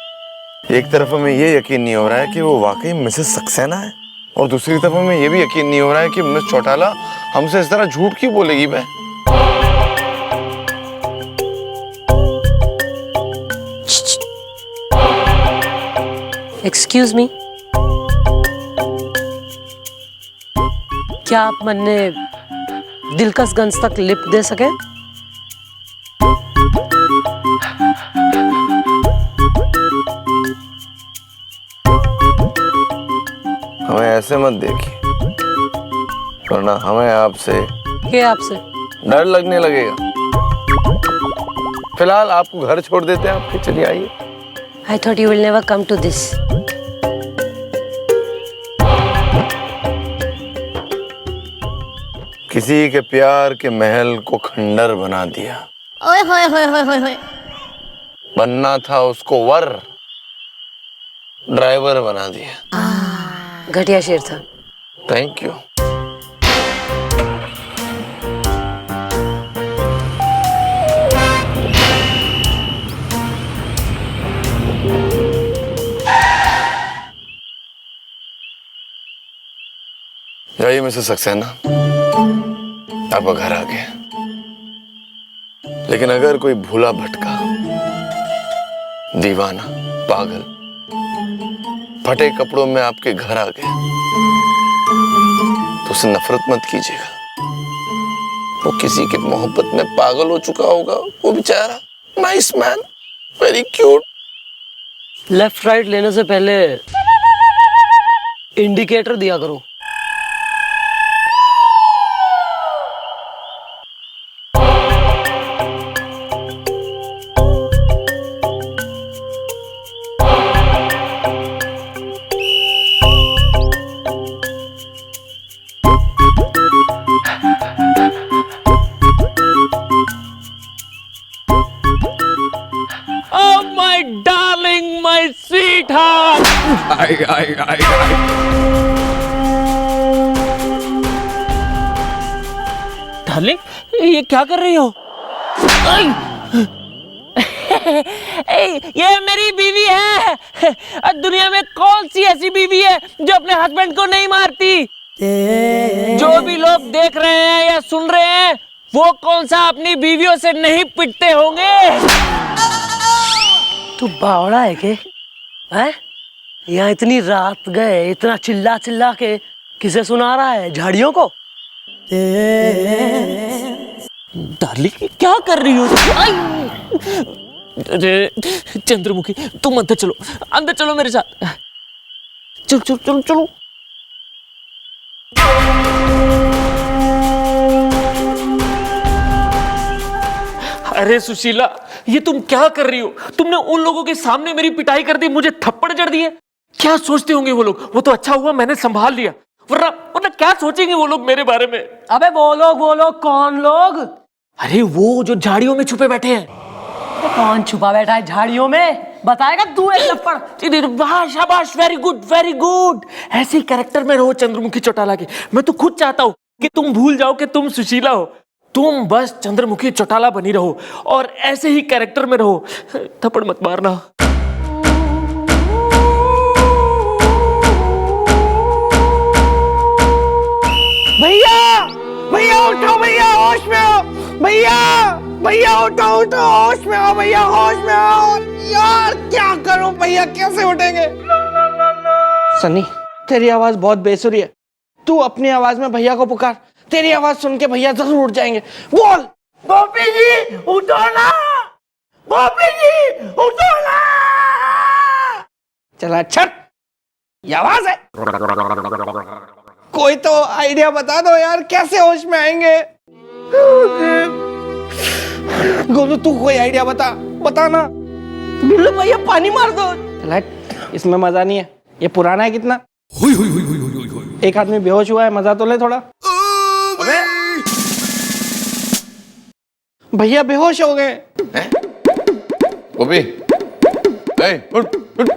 एक तरफ हमें ये यकीन नहीं हो रहा है कि वो वाकई मिसेस सक्सेना है, और दूसरी तरफ हमें ये भी यकीन नहीं हो रहा है कि मिस चौटाला हमसे इस तरह झूठ क्यों बोलेगी। मैं एक्सक्यूज मी, क्या आप मन्ने दिलकश तक लिप दे सके? हमें ऐसे मत देखिए, वरना हमें आपसे डर लगने लगेगा। फिलहाल आपको घर छोड़ देते हैं, आपके चलिए आइए। I thought you will never come to this. किसी के प्यार के महल को खंडर बना दिया। ओए होए होए होए होए होए। बनना था उसको वर, ड्राइवर बना दिया। घटिया शेर था। Thank you. जाइए मिसेस सक्सेना, आपका घर आ गया। लेकिन अगर कोई भूला भटका, दीवाना, पागल, फटे कपड़ों में आपके घर आ गया, तो उसे नफरत मत कीजिएगा। वो किसी की मोहब्बत में पागल हो चुका होगा, वो बेचारा। Nice man, very cute. Left right लेने से पहले इंडिकेटर दिया करो। Oh my darling, my sweetheart. Darling, ये क्या कर रही हो? ये मेरी बीवी है। दुनिया में कौन सी ऐसी बीवी है जो अपने हस्बैंड को नहीं मारती? जो भी लोग देख रहे हैं या सुन रहे हैं, वो कौन सा अपनी बीवियों से नहीं पिटते होंगे? तू बावड़ा है के? हैं? यहाँ इतनी रात गए, इतना चिल्ला चिल्ला के किसे सुना रहा है? झाड़ियों को? डार्लिंग, क्या कर रही हो? अरे चंद्रमुखी, तुम अंदर चलो मेरे साथ। चलो चलो चलो चलो। अरे सुशीला, ये तुम क्या कर रही हो? तुमने उन लोगों के सामने मेरी पिटाई कर दी, मुझे थप्पड़ जड़ दिए। क्या सोचते होंगे वो लोग? वो तो अच्छा हुआ मैंने संभाल लिया, वरना क्या सोचेंगे वो लोग मेरे बारे में? अबे वो लोग कौन लोग? अरे वो जो झाड़ियों में छुपे बैठे हैं। कौन छुपा बैठा है झाड़ियों में? बताएगा तू एक थप्पड़। वाह शाबाश, वेरी गुड वेरी गुड। ऐसे ही कैरेक्टर में रहो चंद्रमुखी चौटाला के। मैं तो खुद चाहता हूँ कि तुम भूल जाओ कि तुम सुशीला हो, तुम बस चंद्रमुखी चौटाला बनी रहो और ऐसे ही कैरेक्टर में रहो। थप्पड़ मत मारना। भैया भैया उठो, भैया होश में आओ, भैया भैया उठो उठो, होश में आओ भैया, होश में आओ। यार क्या करूं भैया, कैसे उठेंगे? सनी, तेरी आवाज बहुत बेसुरी है, तू अपनी आवाज में भैया को पुकार, तेरी आवाज सुन के भैया जरूर उठ जाएंगे। बोल, गोपी जी उठो ना, गोपी जी उठो ना। चला छट, ये आवाज है। कोई तो आइडिया बता दो यार, कैसे होश में आएंगे? गोलू तू कोई आइडिया बता ना। बिल्लू भैया पानी मार दो। इसमें मजा नहीं है, ये पुराना है कितना। एक आदमी बेहोश हुआ है, मजा तो ले थोड़ा। भैया बेहोश हो गए। गोपी, उठ उठ।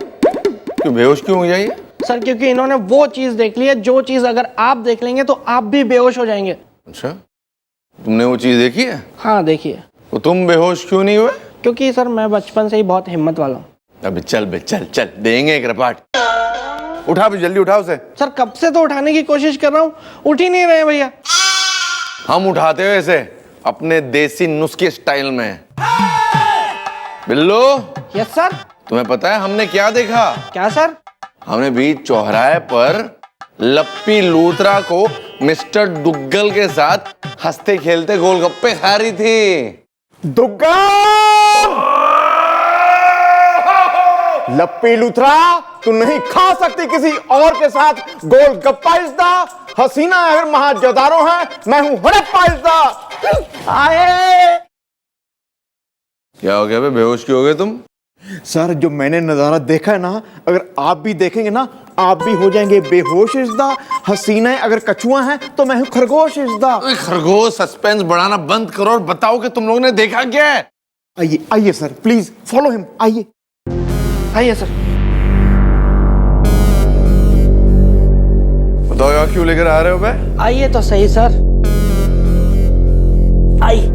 क्यों बेहोश क्यों हो जाइए? सर क्योंकि इन्होंने वो चीज देख ली है जो चीज अगर आप देख लेंगे तो आप भी बेहोश हो जाएंगे। अच्छा, तुमने वो चीज देखी है? हाँ देखिए। तो तुम बेहोश क्यों नहीं हुए? क्योंकि सर मैं बचपन से ही बहुत हिम्मत वाला हूँ। अबे चल चल देंगे एक रपाट। उठा भी, जल्दी उठाओ उसे। सर कब से तो उठाने की कोशिश कर रहा हूँ, उठ ही नहीं रहे भैया। हम उठाते हुए इसे अपने देसी नुस्खे स्टाइल में। बिल्लू। Yes sir. तुम्हें पता है हमने क्या देखा? क्या सर? हमने बीच चौराहे पर लप्पी लूथरा को मिस्टर दुग्गल के साथ हंसते खेलते गोलगप्पे खा रही थी। दुग्गल! लप्पी लूथरा, तू नहीं खा सकती किसी और के साथ गोलगप्पा। इज़्दा हसीना है, महाजदारों है, मैं हूं हड़प्पा। इज़्दा आए। क्या हो गया बे, बेहोश क्यों हो गए तुम? सर जो मैंने नजारा देखा है ना, अगर आप भी देखेंगे ना, आप भी हो जाएंगे बेहोश। इज़्दा हसीना अगर कछुआ है तो मैं हूं खरगोश। इज़्दा खरगोश, सस्पेंस बढ़ाना बंद करो और बताओ कि तुम लोगों ने देखा क्या है। आइए आइए सर, प्लीज फॉलो हिम। आइए आइए सर। बताओ यहाँ क्यों लेकर आ रहे हो बे? आइए तो सही सर। आइए।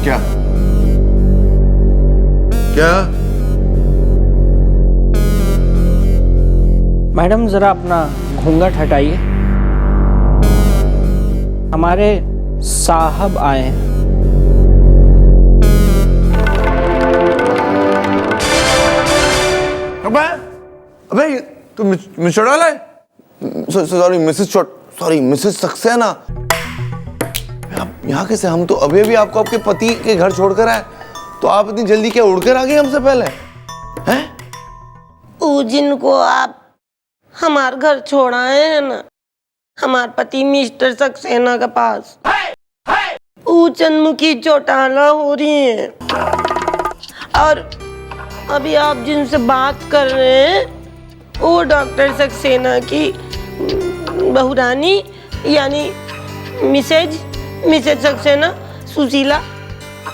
क्या क्या? मैडम जरा अपना घूंघट हटाइए, हमारे साहब आए हैं। अबे तू मिस्टर डाला है? Sorry Mrs Saxena. आप यहाँ कैसे? हम तो अभी अभी आपको आपके पति के घर छोड़कर आए, तो आप इतनी जल्दी क्या उड़कर आ गए हमसे पहले? हैं? ऊ जिनको आप हमार घर छोड़ाए हैं ना, हमार पति मिस्टर सक्सेना के पास, ऊ चंद्रमुखी चौटाला हो रही है। और अभी आप जिनसे बात कर रहे हैं वो डॉक्टर सक्सेना की बहुरानी, यानी मिसेज सक्सेना, सुशीला,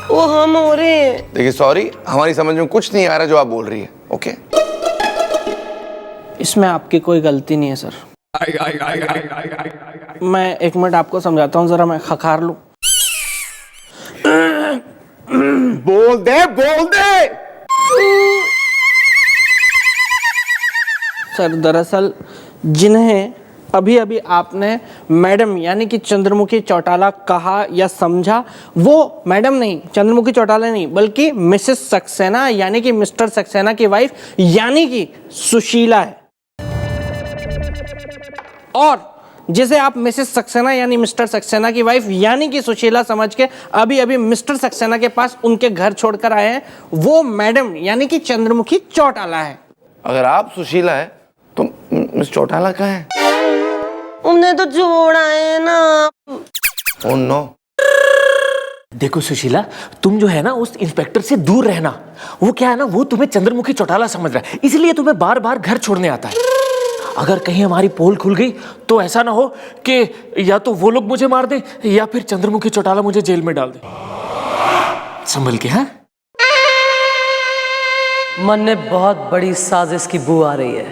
वो हम हो रहे हैं। देखिए सॉरी, हमारी समझ में कुछ नहीं आ रहा जो आप बोल रही है। ओके, इसमें आपकी कोई गलती नहीं है सर। मैं एक मिनट आपको समझाता हूँ, जरा मैं खखार लूं। बोल दे। सर दरअसल जिन्हें अभी अभी आपने मैडम यानी कि चंद्रमुखी चौटाला कहा या समझा, वो मैडम नहीं, चंद्रमुखी चौटाला नहीं, बल्कि मिसेस सक्सेना यानी कि मिस्टर सक्सेना की वाइफ यानी कि सुशीला है। और जिसे आप मिसेस सक्सेना यानी मिस्टर सक्सेना की वाइफ यानी कि सुशीला समझ के अभी अभी मिस्टर सक्सेना के पास उनके घर छोड़कर आए हैं, वो मैडम यानी कि चंद्रमुखी चौटाला है। अगर आप सुशीला है तो मिस चौटाला कहाँ है? उन्हें तो छोड़ा है ना। Oh no. देखो सुशीला, तुम जो है ना उस इंस्पेक्टर से दूर रहना। वो क्या है ना, वो तुम्हें चंद्रमुखी चौटाला समझ रहा है, इसलिए तुम्हें बार बार घर छोड़ने आता है। अगर कहीं हमारी पोल खुल गई तो ऐसा ना हो कि या तो वो लोग मुझे मार दे या फिर चंद्रमुखी चौटाला मुझे जेल में डाल दे। संभल के। हाँ, मन में बहुत बड़ी साजिश की बू आ रही है,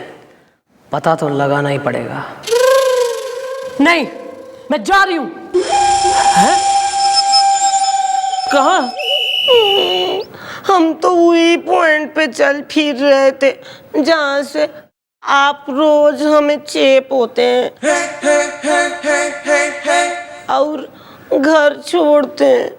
पता तो लगाना ही पड़ेगा। नहीं, मैं जा रही हूं। कहाँ? हम तो वही पॉइंट पे चल फिर रहे थे जहाँ से आप रोज हमें चेप होते हैं और घर छोड़ते हैं।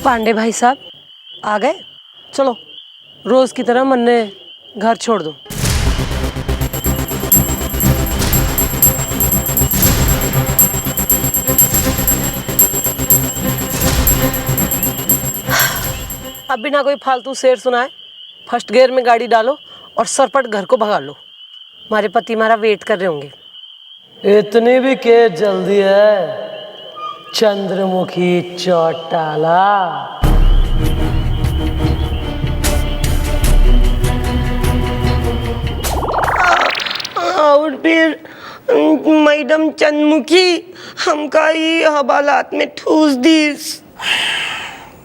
पांडे भाई साहब आ गए? चलो रोज की तरह मन ने घर छोड़ दो। अब बिना कोई फालतू शेर सुनाए फर्स्ट गियर में गाड़ी डालो और सरपट घर को भगा लो। हमारे पति हमारा वेट कर रहे होंगे। इतनी भी क्या जल्दी है चंद्रमुखी चौटाला? और फिर मैडम चंद्रमुखी हमका ही हवालात में ठूस दीस।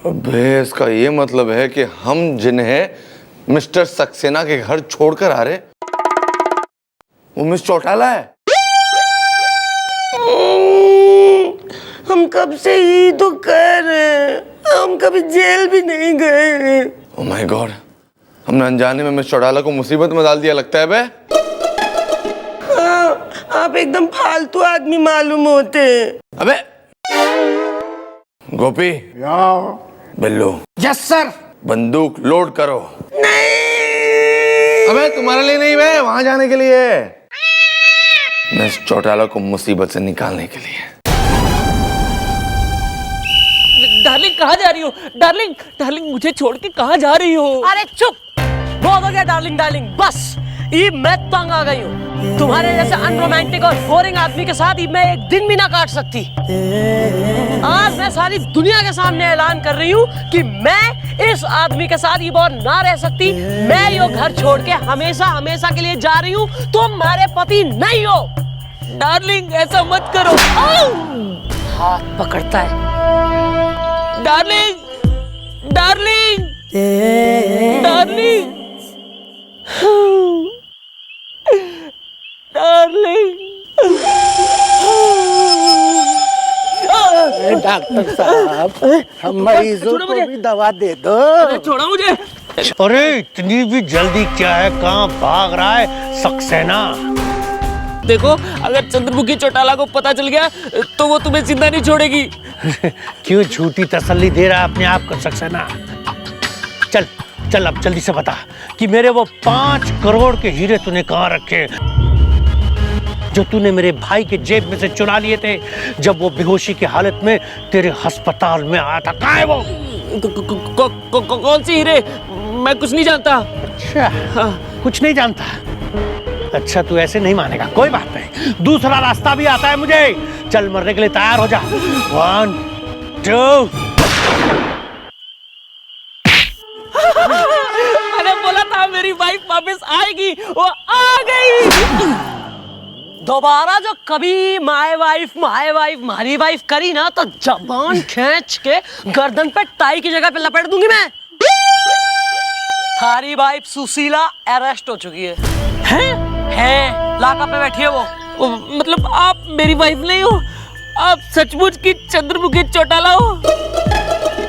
अबे इसका ये मतलब है कि हम जिन्हें मिस्टर सक्सेना के घर छोड़कर आ रहे वो मिस चौटाला है। हम कब से ही तो कह रहे हैं, हम कभी जेल भी नहीं गए। ओह माय गॉड, हमने अनजाने में मिस चौटाला को मुसीबत में डाल दिया लगता है बे। हाँ, आप एकदम फालतू आदमी मालूम होते हैं। अबे गोपी, बिल्लू, यस सर। बंदूक लोड करो। नहीं। अबे तुम्हारे लिए नहीं बे, वहां जाने के लिए, मिस चौटाला को मुसीबत से निकालने के लिए। डार्लिंग कहाँ जा रही हो? डार्लिंग, डार्लिंग मुझे छोड़ के कहाँ जा रही हो? अरे चुप, बहुत हो गया डार्लिंग डार्लिंग, बस ये मैं तंग आ गई हूँ। तुम्हारे जैसे अनरोमांटिक और बोरिंग आदमी के साथ मैं एक दिन भी ना काट सकती। आज मैं सारी दुनिया के सामने ऐलान कर रही हूँ कि मैं इस आदमी के साथ ये बार ना रह सकती। मैं ये घर छोड़ के हमेशा हमेशा के लिए जा रही हूँ। तुम हमारे पति नहीं हो। डार्लिंग ऐसा मत करो। हाथ पकड़ता है। Darling, darling, darling, darling. Doctor साहब, हम मरीजों को भी दवा दे दो। अरे छोड़ो मुझे। अरे इतनी भी जल्दी क्या है, कहाँ भाग रहा है सक्सेना? देखो, अगर चंद्रमुखी चौटाला को पता चल गया तो वो तुम्हें जिंदा नहीं छोड़ेगी। क्यों झूठी तसल्ली दे रहा है अपने आप को सक्सेना? चल चल अब जल्दी से बता कि मेरे वो 5 करोड़ के हीरे तूने कहाँ रखे जो तूने मेरे भाई के जेब में से चुरा लिए थे जब वो बेहोशी की हालत में तेरे अस्पताल में आया था। कहाँ है वो? कौन सी हीरे? मैं कुछ नहीं जानता। अच्छा, कुछ नहीं जानता? अच्छा तू ऐसे नहीं मानेगा, कोई बात नहीं, दूसरा रास्ता भी आता है मुझे। चल मरने के लिए तैयार हो जा। 1 2। मैंने बोला था मेरी वाइफ वापस आएगी, वो आ गई। दोबारा जो कभी माय वाइफ मारी वाइफ करी ना तो जबान खींच के गर्दन पे टाई की जगह पे लपेट दूंगी मैं। थारी वाइफ सुशीला अरेस्ट हो चुकी है। हैं? लाकअप में बैठी है वो। मतलब आप मेरी वाइफ नहीं हो, आप सचमुच की चंद्रमुखी चौटाला हो?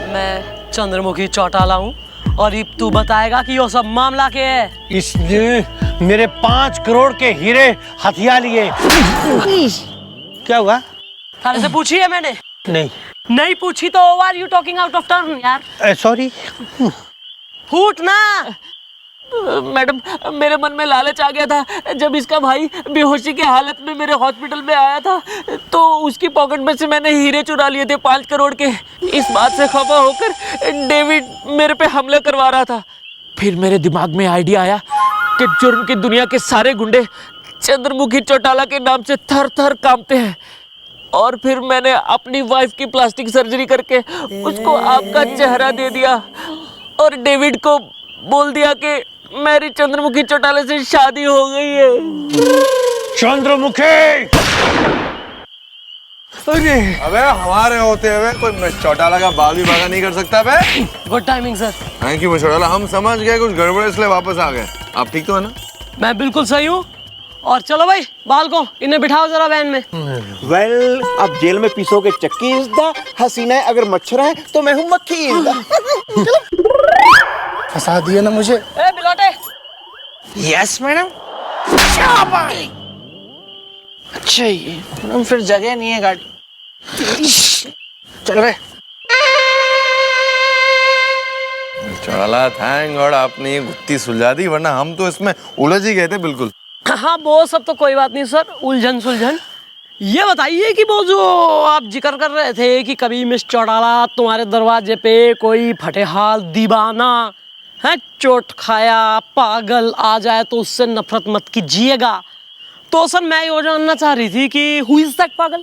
मैं चंद्रमुखी चौटाला हूँ और अब तू बताएगा कि ये सब मामला क्या है। इसने मेरे 5 करोड़ के हीरे हथिया लिए। क्या हुआ? थाने से पूछी है मैंने? नहीं पूछी तो are you talking out of turn यार? सॉरी। फूट ना। मैडम, मेरे मन में लालच आ गया था। जब इसका भाई बेहोशी की हालत में मेरे हॉस्पिटल में आया था तो उसकी पॉकेट में से मैंने हीरे चुरा लिए थे 5 करोड़ के। इस बात से खफा होकर डेविड मेरे पे हमला करवा रहा था। फिर मेरे दिमाग में आइडिया आया कि जुर्म की दुनिया के सारे गुंडे चंद्रमुखी चौटाला के नाम से थर थर कांपते हैं। और फिर मैंने अपनी वाइफ की प्लास्टिक सर्जरी करके उसको आपका चेहरा दे दिया और डेविड को बोल दिया कि मेरी चंद्रमुखी चौटाले से शादी हो गई है। चंद्रमुखी! अरे अबे हमारे होते हुए कोई चौटाला का बाल भी भागा नहीं कर सकता बे। Good timing sir. Thank you Chautala, हम समझ गए कुछ गड़बड़ इसलिए वापस आ गए। आप ठीक तो है ना? मैं बिल्कुल सही हूँ। और चलो भाई बाल को इन्हें बिठाओ जरा वैन में। वेल, अब जेल में पीसोगे चक्की इज द हसीना, अगर मच्छर है तो मैं हूँ मक्खी इज द। फंसा दिया ना मुझे। ए बिलोटे। Yes madam. अच्छा ये मैडम, फिर जगह नहीं है गाड़ी। चल रहे। चौटाला थैंक गॉड आपने ये गुत्थी सुलझा दी, वरना हम तो इसमें उलझ ही गए थे बिल्कुल। हाँ वो सब तो कोई बात नहीं सर, उलझन सुलझन। ये बताइए कि वो जो आप जिक्र कर रहे थे कि कभी मिस चौटाला तुम्हारे दरवाजे पे कोई फटेहाल दीवाना है चोट खाया पागल आ जाए तो उससे नफरत मत कीजिएगा। तो सर मैं ये जानना चाह रही थी कि हु इज दैट पागल?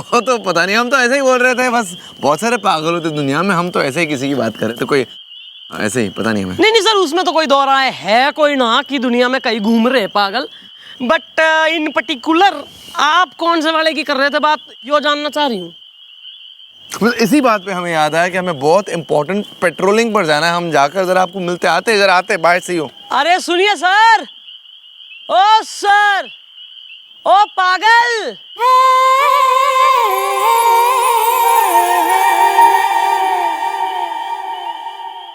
वो तो पता नहीं, हम तो ऐसे ही बोल रहे थे बस। बहुत सारे पागल होते दुनिया में, हम तो ऐसे ही किसी की बात कर रहे थे, कोई ऐसे ही पता नहीं हमें। नहीं सर, उसमें तो कोई दो राय है कोई ना कि दुनिया में कई घूम रहे पागल, बट इन पर्टिकुलर आप कौन से वाले की कर रहे थे बात, यो जानना चाह रही हूँ। इसी बात पे हमें याद आया कि हमें बहुत इंपॉर्टेंट पेट्रोलिंग पर जाना है। हम जाकर जरा आपको मिलते आते बाहर से ही हो। अरे सुनिए सर, ओ सर, ओ पागल,